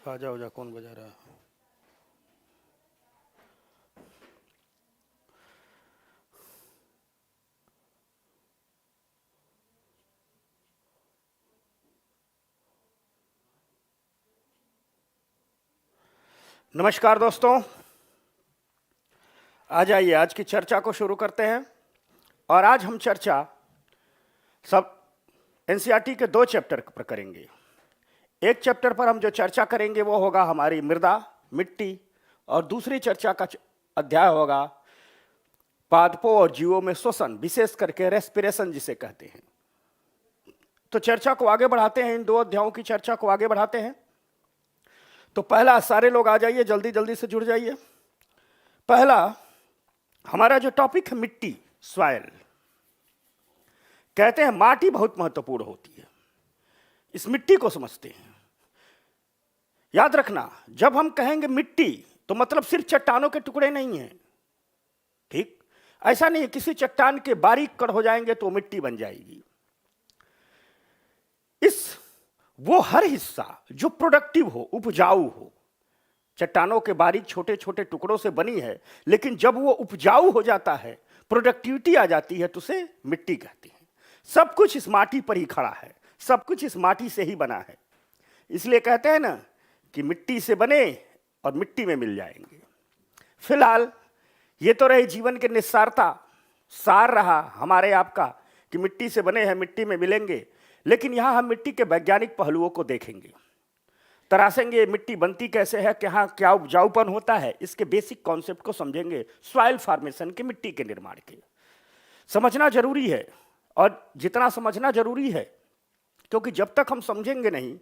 आजा आजा कौन बजा रहा है? नमस्कार दोस्तों, आ जाइए आज की चर्चा को शुरू करते हैं। और आज हम चर्चा सब एनसीईआरटी के 2 चैप्टर पर करेंगे। एक चैप्टर पर हम जो चर्चा करेंगे वो होगा हमारी मृदा, मिट्टी, और दूसरी चर्चा का अध्याय होगा पादपों और जीवों में श्वसन, विशेष करके रेस्पिरेशन जिसे कहते हैं। तो चर्चा को आगे बढ़ाते हैं, इन 2 अध्यायों की चर्चा को आगे बढ़ाते हैं। तो पहला, सारे लोग आ जाइए, जल्दी जल्दी से जुड़ जाइए। पहला हमारा जो टॉपिक है मिट्टी, सॉइल। कहते हैं माटी बहुत महत्वपूर्ण होती है, इस मिट्टी को समझते हैं। याद रखना, जब हम कहेंगे मिट्टी तो मतलब सिर्फ चट्टानों के टुकड़े नहीं हैं, ठीक? ऐसा नहीं है किसी चट्टान के बारीक कण हो जाएंगे तो मिट्टी बन जाएगी। वो हर हिस्सा जो प्रोडक्टिव हो, उपजाऊ हो, चट्टानों के बारीक छोटे छोटे टुकड़ों से बनी है, लेकिन जब वो उपजाऊ हो जाता है, प्रोडक्टिविटी आ जाती है, तो उसे मिट्टी कहते हैं। सब कुछ इस माटी पर ही खड़ा है, सब कुछ इस माटी से ही बना है। इसलिए कहते हैं ना कि मिट्टी से बने और मिट्टी में मिल जाएंगे। फिलहाल ये तो रही जीवन के निस्सारता, सार रहा हमारे आपका कि मिट्टी से बने हैं, मिट्टी में मिलेंगे। लेकिन यहां हम मिट्टी के वैज्ञानिक पहलुओं को देखेंगे, तरासेंगे मिट्टी बनती कैसे है, क्या क्या उपजाऊपन होता है, इसके बेसिक कॉन्सेप्ट को समझेंगे। सॉइल फॉर्मेशन के, मिट्टी के निर्माण के समझना जरूरी है। और जितना समझना जरूरी है, क्योंकि जब तक हम समझेंगे नहीं,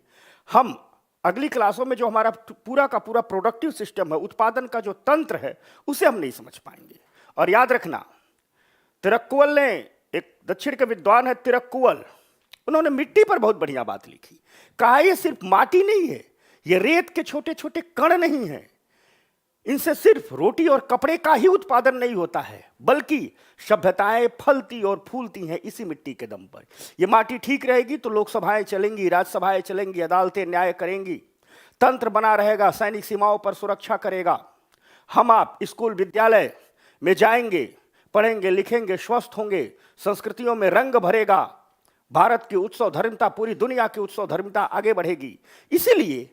हम अगली क्लासों में जो हमारा पूरा का पूरा प्रोडक्टिव सिस्टम है, उत्पादन का जो तंत्र है, उसे हम नहीं समझ पाएंगे। और याद रखना, तिरुक्कुवल ने, एक दक्षिण के विद्वान है तिरुक्कुवल, उन्होंने मिट्टी पर बहुत बढ़िया बात लिखी। कहा ये सिर्फ माटी नहीं है, ये रेत के छोटे छोटे कण नहीं है, इनसे सिर्फ रोटी और कपड़े का ही उत्पादन नहीं होता है, बल्कि सभ्यताएं फलती और फूलती हैं इसी मिट्टी के दम पर। ये माटी ठीक रहेगी तो लोकसभाएं चलेंगी, राज्यसभाएं चलेंगी, अदालतें न्याय करेंगी, तंत्र बना रहेगा, सैनिक सीमाओं पर सुरक्षा करेगा। हम आप स्कूल विद्यालय में जाएंगे, पढ़ेंगे, लिखेंगे, स्वस्थ होंगे, संस्कृतियों में रंग भरेगा, भारत की उत्सव धर्मिता, पूरी दुनिया की उत्सव धर्मिता आगे बढ़ेगी। इसीलिए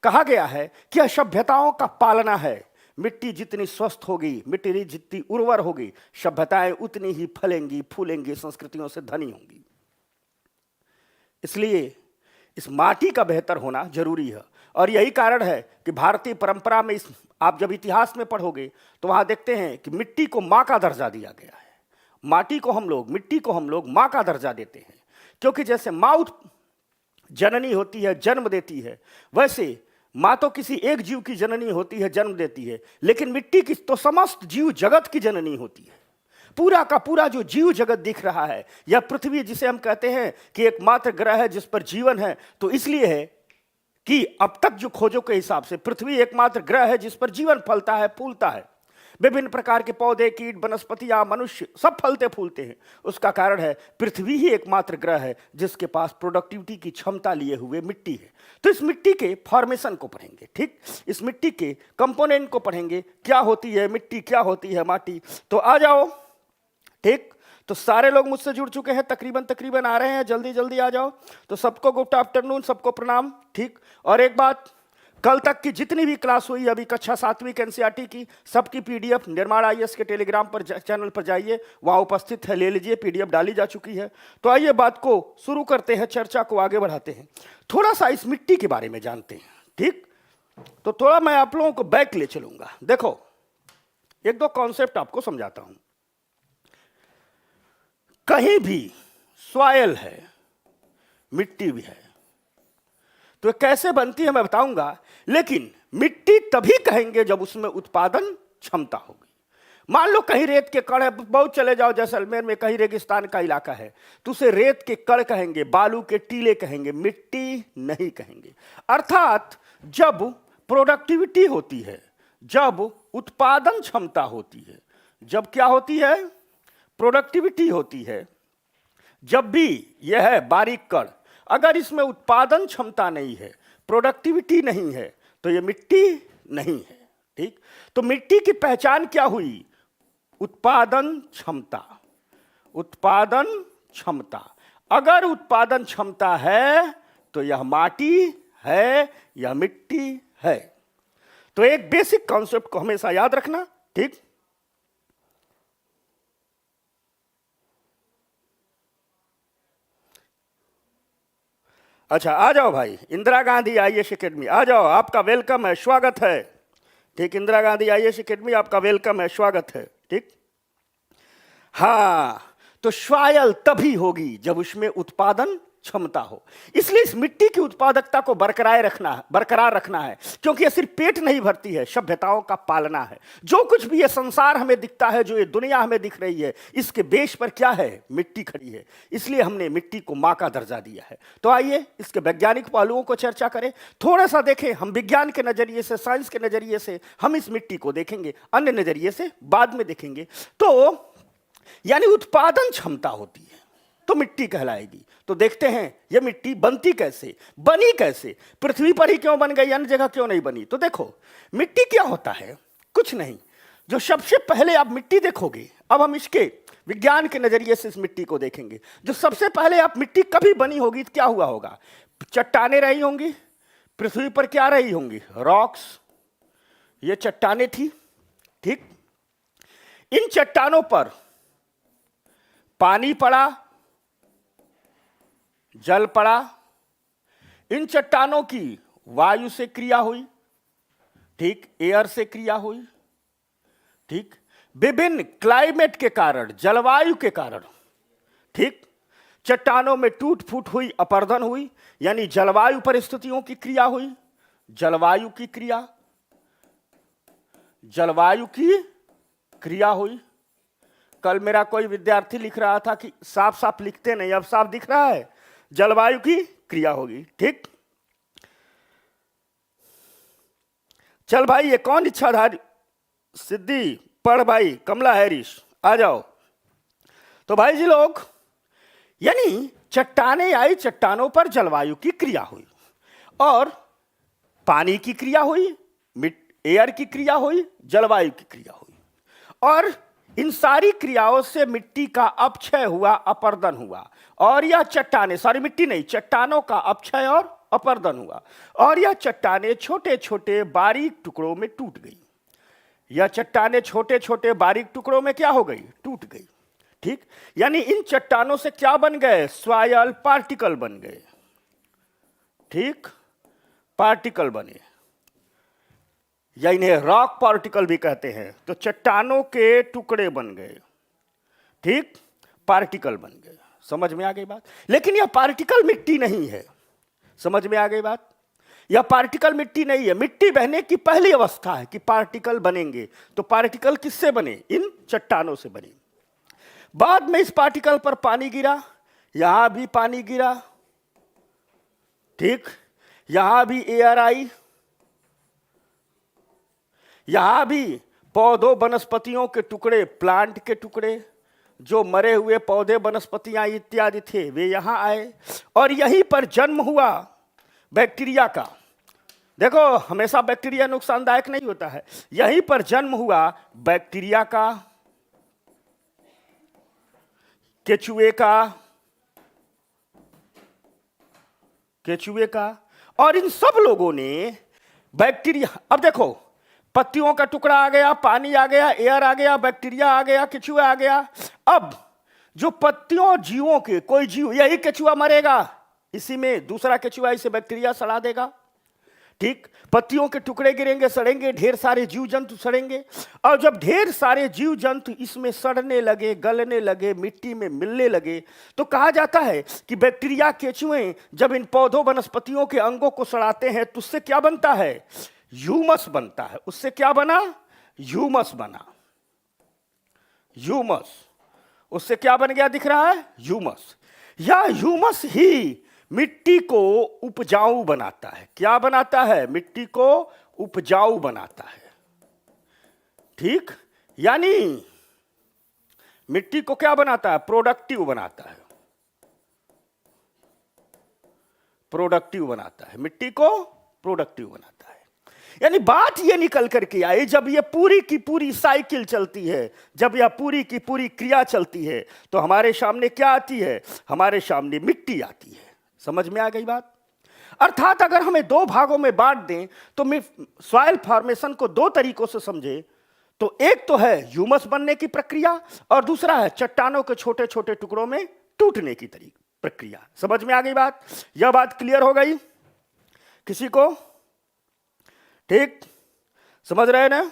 कहा गया है कि यह सभ्यताओं का पालना है। मिट्टी जितनी स्वस्थ होगी, मिट्टी जितनी उर्वर होगी, सभ्यताएं उतनी ही फलेंगी, फूलेंगी, संस्कृतियों से धनी होंगी। इसलिए इस माटी का बेहतर होना जरूरी है। और यही कारण है कि भारतीय परंपरा में, आप जब इतिहास में पढ़ोगे तो वहां देखते हैं कि मिट्टी को मां का दर्जा दिया गया है। मिट्टी को हम लोग मां का दर्जा देते हैं, क्योंकि जैसे मां जननी होती है, जन्म देती है, वैसे मां तो किसी एक जीव की जननी होती है, जन्म देती है, लेकिन मिट्टी की तो समस्त जीव जगत की जननी होती है। पूरा का पूरा जो जीव जगत दिख रहा है, यह पृथ्वी जिसे हम कहते हैं कि एकमात्र ग्रह है जिस पर जीवन है, तो इसलिए है कि अब तक जो खोजों के हिसाब से पृथ्वी एकमात्र ग्रह है जिस पर जीवन फलता है, फूलता है। विभिन्न प्रकार के पौधे, कीट, वनस्पतियां, मनुष्य सब फलते फूलते हैं। उसका कारण है पृथ्वी ही एकमात्र ग्रह है जिसके पास प्रोडक्टिविटी की क्षमता लिए हुए मिट्टी है। तो इस मिट्टी के फॉर्मेशन को पढ़ेंगे, ठीक? इस मिट्टी के कंपोनेंट को पढ़ेंगे, क्या होती है मिट्टी, क्या होती है माटी। तो आ जाओ, ठीक? तो सारे लोग मुझसे जुड़ चुके हैं, तकरीबन आ रहे हैं, जल्दी जल्दी आ जाओ। तो सबको गुड आफ्टरनून, सबको प्रणाम, ठीक? और एक बात, कल तक की जितनी भी क्लास हुई, अभी कक्षा 7वीं एनसीईआरटी की, सबकी पीडीएफ निर्माण आईएएस के टेलीग्राम पर चैनल पर जाइए, वहां उपस्थित है, ले लीजिए, पीडीएफ डाली जा चुकी है। तो आइए बात को शुरू करते हैं, चर्चा को आगे बढ़ाते हैं, थोड़ा सा इस मिट्टी के बारे में जानते हैं, ठीक? तो थोड़ा मैं आप लोगों को बैक ले चलूंगा। देखो, 1-2 कॉन्सेप्ट आपको समझाता हूं। कहीं भी सॉइल है, मिट्टी भी है, तो कैसे बनती है मैं बताऊंगा, लेकिन मिट्टी तभी कहेंगे जब उसमें उत्पादन क्षमता होगी। मान लो कहीं रेत के कण है, बहुत चले जाओ जैसलमेर में, कहीं रेगिस्तान का इलाका है, तो उसे रेत के कण कहेंगे, बालू के टीले कहेंगे, मिट्टी नहीं कहेंगे। अर्थात जब प्रोडक्टिविटी होती है, जब उत्पादन क्षमता होती है, जब क्या होती है, प्रोडक्टिविटी होती है, जब भी यह है बारीक कण, अगर इसमें उत्पादन क्षमता नहीं है, प्रोडक्टिविटी नहीं है, तो ये मिट्टी नहीं है। ठीक, तो मिट्टी की पहचान क्या हुई? उत्पादन क्षमता। उत्पादन क्षमता, अगर उत्पादन क्षमता है तो यह माटी है, यह मिट्टी है। तो एक बेसिक कॉन्सेप्ट को हमेशा याद रखना। ठीक, अच्छा, आ जाओ भाई, इंदिरा गांधी आईएएस एकेडमी आ जाओ, आपका वेलकम है, स्वागत है। ठीक, इंदिरा गांधी आईएएस एकेडमी, आपका वेलकम है, स्वागत है। ठीक, हाँ, तो शायल तभी होगी जब उसमें उत्पादन क्षमता हो। इसलिए इस मिट्टी की उत्पादकता को बरकरार रखना है, क्योंकि यह सिर्फ पेट नहीं भरती है, सभ्यताओं का पालना है। जो कुछ भी ये संसार हमें दिखता है, जो ये दुनिया हमें दिख रही है, इसके बेस पर क्या है? मिट्टी खड़ी है। इसलिए हमने मिट्टी को मां का दर्जा दिया है। तो आइए इसके वैज्ञानिक पहलुओं को चर्चा करें, थोड़ा सा देखें। हम विज्ञान के नजरिए से, साइंस के नजरिए से हम इस मिट्टी को देखेंगे, अन्य नजरिए से बाद में देखेंगे। तो यानी उत्पादन क्षमता होती है तो मिट्टी कहलाएगी। तो देखते हैं ये मिट्टी बनती कैसे, बनी कैसे, पृथ्वी पर ही क्यों बन गई, अन्य जगह क्यों नहीं बनी। तो देखो, मिट्टी क्या होता है? कुछ नहीं। जो सबसे पहले आप मिट्टी देखोगे, अब हम इसके विज्ञान के नजरिए से इस मिट्टी को देखेंगे। जो सबसे पहले आप मिट्टी कभी बनी होगी तो क्या हुआ होगा? चट्टाने रही होंगी पृथ्वी पर, क्या रही होंगी? रॉक्स। ये चट्टाने थी। ठीक, इन चट्टानों पर पानी पड़ा, जल पड़ा, इन चट्टानों की वायु से क्रिया हुई। ठीक, एयर से क्रिया हुई। ठीक, विभिन्न क्लाइमेट के कारण, जलवायु के कारण, ठीक, चट्टानों में टूट फूट हुई, अपर्दन हुई, यानी जलवायु परिस्थितियों की क्रिया हुई। जलवायु की क्रिया, जलवायु की क्रिया हुई। कल मेरा कोई विद्यार्थी लिख रहा था कि साफ साफ लिखते नहीं, अब साफ दिख रहा है, जलवायु की क्रिया होगी। ठीक, चल भाई, ये कौन इच्छाधारी? सिद्धि, पढ़ भाई, कमला हैरिस, आ जाओ। तो भाई जी लोग, यानी चट्टाने आई, चट्टानों पर जलवायु की क्रिया हुई, और पानी की क्रिया हुई, एयर की क्रिया हुई, जलवायु की क्रिया हुई, और इन सारी क्रियाओं से मिट्टी का अपक्षय हुआ, अपर्दन हुआ, और यह चट्टाने, सारी मिट्टी नहीं, चट्टानों का अपक्षय और अपर्दन हुआ, और यह चट्टाने छोटे छोटे बारीक टुकड़ों में टूट गई। यह चट्टाने छोटे छोटे बारीक टुकड़ों में क्या हो गई? टूट गई। ठीक, यानी इन चट्टानों से क्या बन गए? सॉयल पार्टिकल बन गए। ठीक, पार्टिकल बने, या इन्हें रॉक पार्टिकल भी कहते हैं। तो चट्टानों के टुकड़े बन गए। ठीक, पार्टिकल बन गए। समझ में आ गई बात? लेकिन यह पार्टिकल मिट्टी नहीं है। समझ में आ गई बात? यह पार्टिकल मिट्टी नहीं है। मिट्टी बहने की पहली अवस्था है कि पार्टिकल बनेंगे। तो पार्टिकल किससे बने? इन चट्टानों से बने। बाद में इस पार्टिकल पर पानी गिरा, यहां भी पानी गिरा। ठीक, यहां भी एयर आई, यहां भी पौधों वनस्पतियों के टुकड़े, प्लांट के टुकड़े, जो मरे हुए पौधे वनस्पतियां इत्यादि थे, वे यहां आए, और यहीं पर जन्म हुआ बैक्टीरिया का। देखो, हमेशा बैक्टीरिया नुकसानदायक नहीं होता है। यहीं पर जन्म हुआ बैक्टीरिया का, केचुए का, और इन सब लोगों ने बैक्टीरिया, अब देखो, पत्तियों का टुकड़ा आ गया, पानी आ गया, एयर आ गया, बैक्टीरिया आ गया, केचुआ आ गया। अब जो पत्तियों जीवों के, कोई जीव, यही केचुआ मरेगा, इसी में दूसरा केचुआ इसे बैक्टीरिया सड़ा देगा। ठीक, पत्तियों के टुकड़े गिरेंगे, सड़ेंगे, ढेर सारे जीव जंतु सड़ेंगे, और जब ढेर सारे जीव जंतु इसमें सड़ने लगे, गलने लगे, मिट्टी में मिलने लगे, तो कहा जाता है कि बैक्टीरिया, केचुए जब इन पौधों वनस्पतियों के अंगों को सड़ाते हैं तो उससे क्या बनता है? ह्यूमस बनता है। उससे क्या बना? ह्यूमस बना। ह्यूमस, उससे क्या बन गया दिख रहा है? ह्यूमस। या ह्यूमस ही मिट्टी को उपजाऊ बनाता है। क्या बनाता है? मिट्टी को उपजाऊ बनाता है। ठीक, यानी मिट्टी को क्या बनाता है? प्रोडक्टिव बनाता है। प्रोडक्टिव बनाता है, मिट्टी को प्रोडक्टिव बनाता है। यानी बात ये निकल करके आई, जब ये पूरी की पूरी साइकिल चलती है, जब यह पूरी की पूरी क्रिया चलती है, तो हमारे सामने क्या आती है? हमारे सामने मिट्टी आती है। समझ में आ गई बात? अर्थात अगर हमें दो भागों में बांट दें तो सॉइल फॉर्मेशन को दो तरीकों से समझे, तो एक तो है ह्यूमस बनने की प्रक्रिया और दूसरा है चट्टानों के छोटे छोटे टुकड़ों में टूटने की प्रक्रिया। समझ में आ गई बात? यह बात क्लियर हो गई किसी को? ठीक, समझ रहे ना?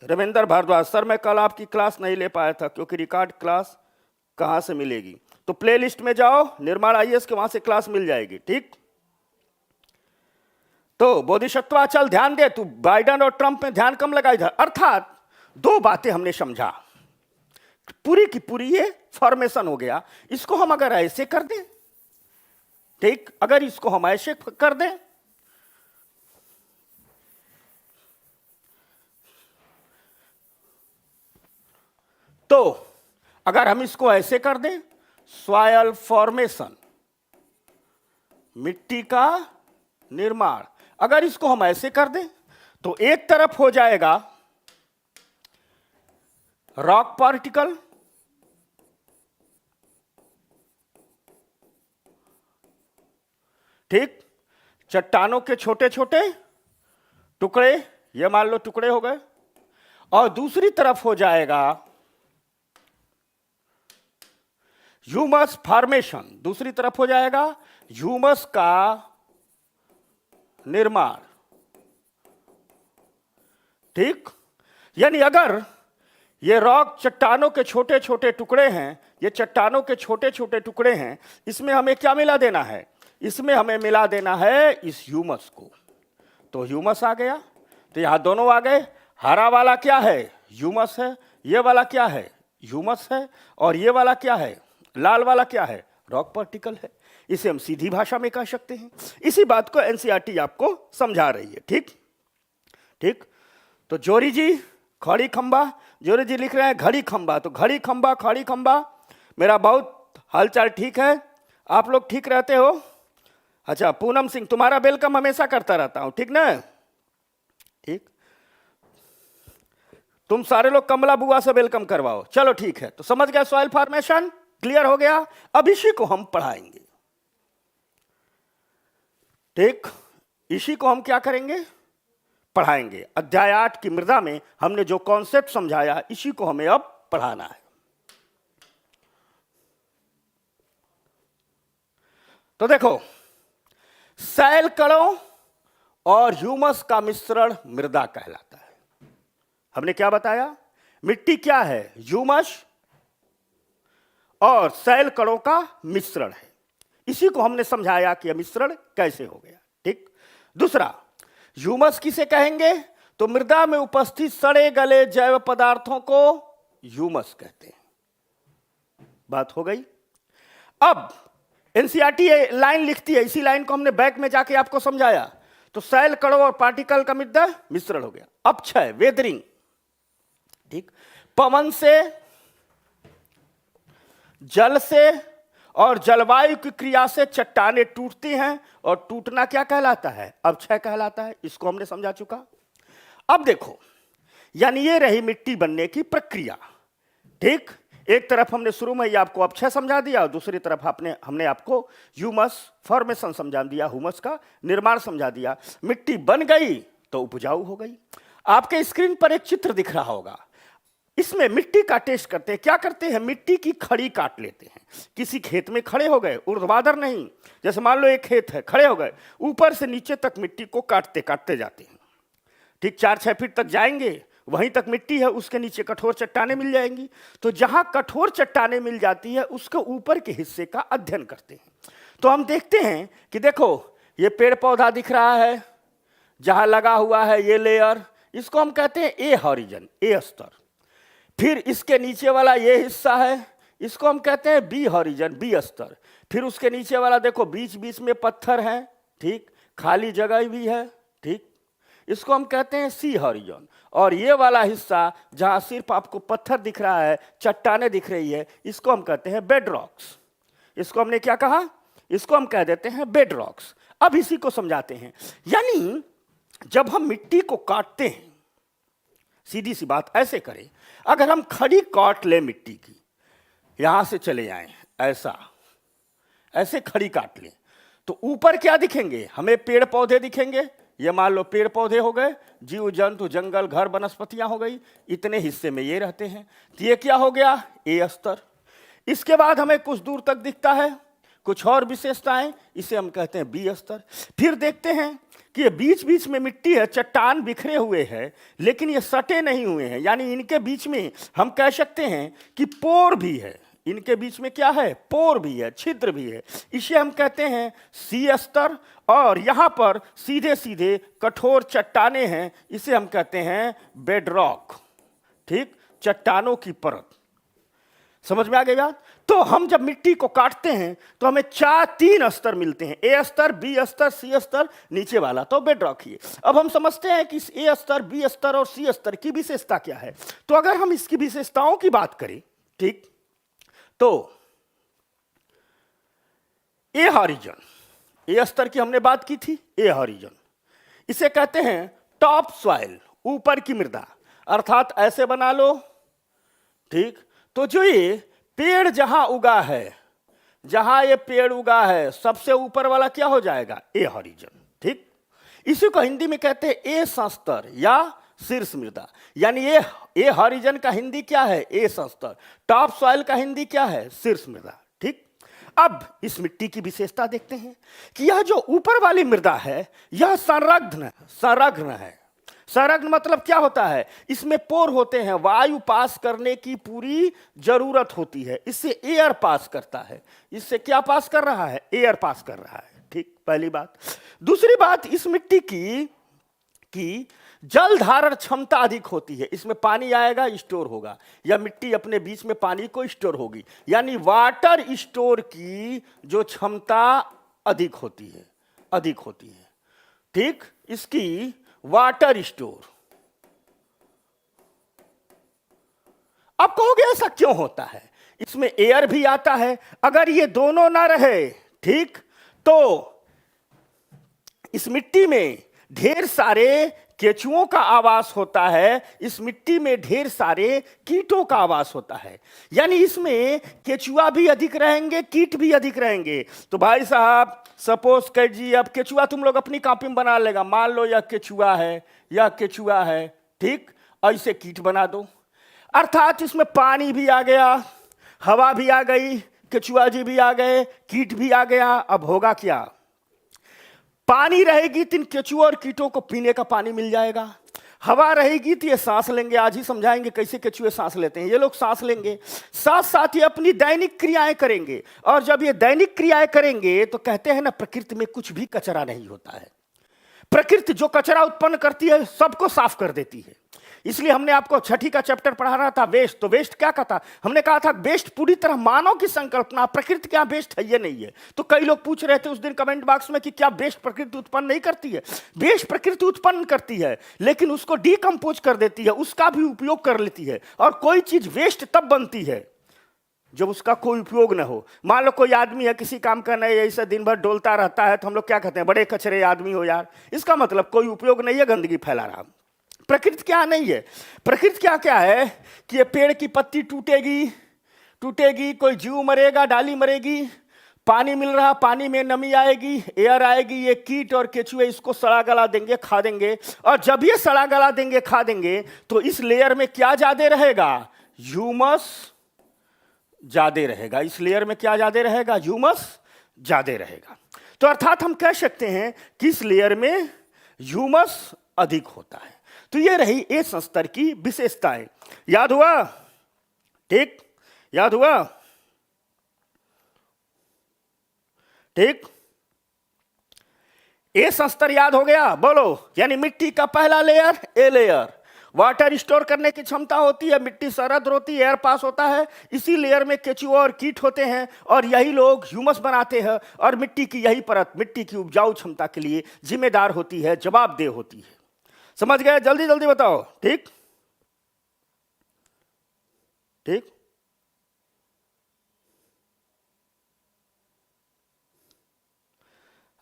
रविंदर भारद्वाज, सर मैं कल आपकी क्लास नहीं ले पाया था क्योंकि रिकॉर्ड क्लास कहां से मिलेगी? तो प्लेलिस्ट में जाओ, निर्माण आईएएस के, वहां से क्लास मिल जाएगी। ठीक, तो बोधिसत्वा चल ध्यान दे, तू बाइडेन और ट्रंप में ध्यान कम लगाई था। अर्थात दो बातें हमने समझा, पूरी की पूरी ये फॉर्मेशन हो गया। इसको हम अगर ऐसे कर दें, ठीक, अगर इसको हम ऐसे कर दें तो अगर हम इसको ऐसे कर दें, सॉइल फॉर्मेशन, मिट्टी का निर्माण, अगर इसको हम ऐसे कर दें तो एक तरफ हो जाएगा रॉक पार्टिकल, ठीक, चट्टानों के छोटे छोटे टुकड़े, ये मान लो टुकड़े हो गए, और दूसरी तरफ हो जाएगा ह्यूमस फॉर्मेशन, दूसरी तरफ हो जाएगा ह्यूमस का निर्माण। ठीक, यानी अगर ये रॉक चट्टानों के छोटे छोटे टुकड़े हैं, ये चट्टानों के छोटे छोटे टुकड़े हैं, इसमें हमें क्या मिला देना है? इसमें हमें मिला देना है इस ह्यूमस को। तो ह्यूमस आ गया, तो यहां दोनों आ गए। हरा वाला क्या है? ह्यूमस है। ये वाला क्या है? ह्यूमस है। और ये वाला क्या है? लाल वाला क्या है? रॉक पार्टिकल है। इसे हम सीधी भाषा में कह सकते हैं। इसी बात को एनसीईआरटी आपको समझा रही है। ठीक ठीक, तो जोरी जी खड़ी खंबा, जोरी जी लिख रहे हैं घड़ी खंबा, तो घड़ी खंबा खड़ी खंबा। मेरा बहुत हालचाल ठीक है, आप लोग ठीक रहते हो? अच्छा, पूनम सिंह, तुम्हारा वेलकम हमेशा करता रहता हूं, ठीक ना? ठीक, तुम सारे लोग कमला बुआ से वेलकम करवाओ। चलो ठीक है, तो समझ गए सॉइल फॉर्मेशन, क्लियर हो गया। अब इसी को हम पढ़ाएंगे। ठीक, इसी को हम क्या करेंगे? पढ़ाएंगे। अध्याय 8 की मृदा में हमने जो कॉन्सेप्ट समझाया, इसी को हमें अब पढ़ाना है। तो देखो, सैल कणों और ह्यूमस का मिश्रण मृदा कहलाता है। हमने क्या बताया? मिट्टी क्या है? ह्यूमस और सैल कणों का मिश्रण है। इसी को हमने समझाया कि यह मिश्रण कैसे हो गया। ठीक, दूसरा, ह्यूमस किसे कहेंगे? तो मृदा में उपस्थित सड़े गले जैव पदार्थों को ह्यूमस कहते हैं। बात हो गई। अब एनसीईआरटी लाइन लिखती है, इसी लाइन को हमने बैक में जाके आपको समझाया। तो सैल कणों और पार्टिकल का मिश्रण हो गया। अपक्षय, वेदरिंग, ठीक, पवन से, जल से और जलवायु की क्रिया से चट्टानें टूटती हैं, और टूटना क्या कहलाता है? अपक्षय कहलाता है। इसको हमने समझा चुका। अब देखो, यानी ये रही मिट्टी बनने की प्रक्रिया। ठीक, एक तरफ हमने शुरू में ही आपको अपक्षय समझा दिया, और दूसरी तरफ हमने आपको ह्यूमस फॉर्मेशन समझा दिया, ह्यूमस का निर्माण समझा दिया। मिट्टी बन गई तो उपजाऊ हो गई। आपके स्क्रीन पर एक चित्र दिख रहा होगा, इसमें मिट्टी का टेस्ट करते हैं। क्या करते हैं? मिट्टी की खड़ी काट लेते हैं। किसी खेत में खड़े हो गए, ऊर्ध्वाधर नहीं, जैसे मान लो एक खेत है, खड़े हो गए, ऊपर से नीचे तक मिट्टी को काटते काटते जाते हैं। ठीक, 4-6 फीट तक जाएंगे, वहीं तक मिट्टी है, उसके नीचे कठोर चट्टानें मिल जाएंगी। तो जहां कठोर चट्टानें मिल जाती है, उसके ऊपर के हिस्से का अध्ययन करते हैं। तो हम देखते हैं कि देखो, ये पेड़ पौधा दिख रहा है, जहां लगा हुआ है ये लेयर, इसको हम कहते हैं ए हॉरिजन, ए स्तर। फिर इसके नीचे वाला ये हिस्सा है, इसको हम कहते हैं बी हॉरिजन, बी स्तर। फिर उसके नीचे वाला देखो, बीच बीच में पत्थर है, ठीक, खाली जगह भी है, ठीक, इसको हम कहते हैं सी हॉरिजन। और ये वाला हिस्सा जहां सिर्फ आपको पत्थर दिख रहा है, चट्टानें दिख रही है, इसको हम कहते हैं बेड रॉक्स। इसको हमने क्या कहा? इसको हम कह देते हैं बेड रॉक्स। अब इसी को समझाते हैं। यानी जब हम मिट्टी को काटते हैं, सीधी सी बात ऐसे करें, अगर हम खड़ी काट ले मिट्टी की, यहां से चले जाएं ऐसा, ऐसे खड़ी काट लें, तो ऊपर क्या दिखेंगे? हमें पेड़ पौधे दिखेंगे। ये मान लो पेड़ पौधे हो गए, जीव जंतु, जंगल, घर, वनस्पतियां हो गई, इतने हिस्से में ये रहते हैं। तो ये क्या हो गया? ए स्तर। इसके बाद हमें कुछ दूर तक दिखता है कुछ और विशेषताएं, इसे हम कहते हैं बी स्तर। फिर देखते हैं कि ये बीच बीच में मिट्टी है, चट्टान बिखरे हुए हैं, लेकिन ये सटे नहीं हुए हैं, यानी इनके बीच में हम कह सकते हैं कि पोर भी है। इनके बीच में क्या है? पोर भी है, छिद्र भी है। इसे हम कहते हैं सी स्तर। और यहां पर सीधे सीधे कठोर चट्टाने हैं, इसे हम कहते हैं बेडरॉक। ठीक, चट्टानों की परत। समझ में आ गई बात? तो हम जब मिट्टी को काटते हैं तो हमें तीन स्तर मिलते हैं, ए स्तर, बी स्तर, सी स्तर, नीचे वाला तो बेडरॉक ही है। अब हम समझते हैं कि इस ए स्तर, बी स्तर और सी स्तर की विशेषता क्या है। तो अगर हम इसकी विशेषताओं की बात करें, ठीक, तो ए हॉरिजन, ए स्तर की हमने बात की थी, ए हॉरिजन, इसे कहते हैं टॉप सॉइल, ऊपर की मृदा। अर्थात ऐसे बना लो, ठीक, तो जो ये पेड़ जहां उगा है, जहां ये पेड़ उगा है, सबसे ऊपर वाला क्या हो जाएगा? ए हॉरिजन। ठीक, इसी को हिंदी में कहते हैं ए संस्तर या शीर्ष मृदा। यानी ये ए हॉरिजन का हिंदी क्या है? ए संस्तर। टॉप सॉइल का हिंदी क्या है? शीर्ष मृदा। ठीक, अब इस मिट्टी की विशेषता देखते हैं कि यह जो ऊपर वाली मृदा है, यह संरग्न है। संरग्न मतलब क्या होता है? इसमें पोर होते हैं, वायु पास करने की पूरी जरूरत होती है, इससे एयर पास करता है। इससे क्या पास कर रहा है? एयर पास कर रहा है। ठीक, पहली बात। दूसरी बात, इस मिट्टी की जल धारण क्षमता अधिक होती है। इसमें पानी आएगा, स्टोर होगा, या मिट्टी अपने बीच में पानी को स्टोर होगी, यानी वाटर स्टोर की जो क्षमता अधिक होती है। ठीक, इसकी वाटर स्टोर। अब कहोगे ऐसा क्यों होता है? इसमें एयर भी आता है। अगर ये दोनों ना रहे, ठीक, तो इस मिट्टी में ढेर सारे केचुओं का आवास होता है, इस मिट्टी में ढेर सारे कीटों का आवास होता है। यानी इसमें केचुआ भी अधिक रहेंगे, कीट भी अधिक रहेंगे। तो भाई साहब, सपोज कीजिए, अब केचुआ तुम लोग अपनी कॉपी में बना लेगा, मान लो यह केचुआ है, ठीक, ऐसे कीट बना दो। अर्थात इसमें पानी भी आ गया, हवा भी आ गई, केचुआ जी भी आ गए, कीट भी आ गया। अब होगा क्या? पानी रहेगी तो इन केचुआ और कीटों को पीने का पानी मिल जाएगा। हवा रहेगी तो ये सांस लेंगे। आज ही समझाएंगे कैसे केचुए सांस लेते हैं। ये लोग सांस लेंगे, साथ साथ ये अपनी दैनिक क्रियाएं करेंगे। और जब ये दैनिक क्रियाएं करेंगे तो कहते हैं ना, प्रकृति में कुछ भी कचरा नहीं होता है। प्रकृति जो कचरा उत्पन्न करती है सबको साफ कर देती है। इसलिए हमने आपको छठी का चैप्टर पढ़ा रहा था, वेस्ट। तो वेस्ट क्या कहता? हमने कहा था वेस्ट पूरी तरह मानव की संकल्पना, प्रकृति क्या वेस्ट है? ये नहीं है। तो कई लोग पूछ रहे थे उस दिन कमेंट बॉक्स में कि क्या वेस्ट प्रकृति उत्पन्न नहीं करती है? वेस्ट प्रकृति उत्पन्न करती है, लेकिन उसको डिकम्पोज कर देती है, उसका भी उपयोग कर लेती है। और कोई चीज वेस्ट तब बनती है जब उसका कोई उपयोग ना हो। मान लो कोई आदमी है, किसी काम का नहीं है, ऐसे दिन भर डोलता रहता है, तो हम लोग क्या कहते हैं? बड़े कचरे आदमी हो यार। इसका मतलब कोई उपयोग नहीं है, गंदगी फैला रहा। प्रकृति क्या नहीं है? प्रकृति क्या है कि ये पेड़ की पत्ती टूटेगी, कोई जीव मरेगा, डाली मरेगी, पानी मिल रहा, पानी में नमी आएगी, एयर आएगी, ये कीट और केचुए इसको सड़ा गला देंगे, खा देंगे। और जब ये सड़ा गला देंगे, खा देंगे, तो इस लेयर में क्या ज्यादा रहेगा? ह्यूमस ज्यादा रहेगा। इस लेयर में क्या ज्यादा रहेगा? ह्यूमस ज्यादा रहेगा। तो अर्थात हम कह सकते हैं कि इस लेयर में ह्यूमस अधिक होता है। तो ये रही ए संस्तर की विशेषताएं। याद हुआ? ठीक, याद हुआ? ठीक, ए संस्तर याद हो गया? बोलो। यानी मिट्टी का पहला layer a layer, water store करने की क्षमता होती है, मिट्टी सरद होती है, एयर पास होता है। इसी लेयर में केचुआ और कीट होते हैं, और यही लोग ह्यूमस बनाते हैं। और मिट्टी की यही परत मिट्टी की उपजाऊ क्षमता के लिए जिम्मेदार होती है, जवाबदेह होती है। समझ गए? जल्दी जल्दी बताओ। ठीक, ठीक,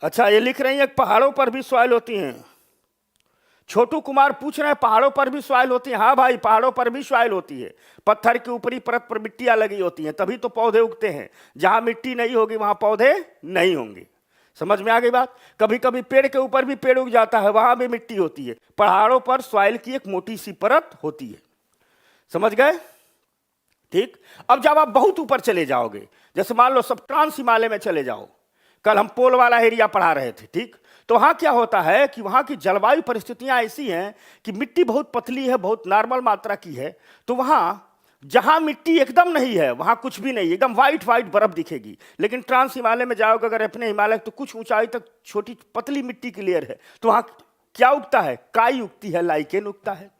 अच्छा, ये लिख रही है पहाड़ों पर भी सॉइल होती हैं। छोटू कुमार पूछ रहे हैं पहाड़ों पर भी सॉइल होती है। हाँ भाई, पहाड़ों पर भी सॉइल होती है। पत्थर की ऊपरी परत पर मिट्टियां लगी होती हैं, तभी तो पौधे उगते हैं। जहां मिट्टी नहीं होगी वहां पौधे नहीं होंगे। समझ में आ गई बात? कभी कभी पेड़ के ऊपर भी पेड़ उग जाता है, वहां भी मिट्टी होती है। पहाड़ों पर सॉइल की एक मोटी सी परत होती है। समझ गए? ठीक। अब जब आप बहुत ऊपर चले जाओगे, जैसे मान लो सब ट्रांस हिमालय में चले जाओ, कल हम पोल वाला एरिया पढ़ा रहे थे, ठीक। तो वहां क्या होता है कि वहां की जलवायु परिस्थितियां ऐसी हैं कि मिट्टी बहुत पतली है, बहुत नॉर्मल मात्रा की है। तो वहां जहां मिट्टी एकदम नहीं है वहां कुछ भी नहीं, एकदम व्हाइट व्हाइट बर्फ दिखेगी। लेकिन ट्रांस हिमालय में जाओगे अगर अपने हिमालय, तो कुछ ऊंचाई तक छोटी पतली मिट्टी की लेयर है। तो वहां क्या उगता है? काई उगती है, लाइकेन उगता है।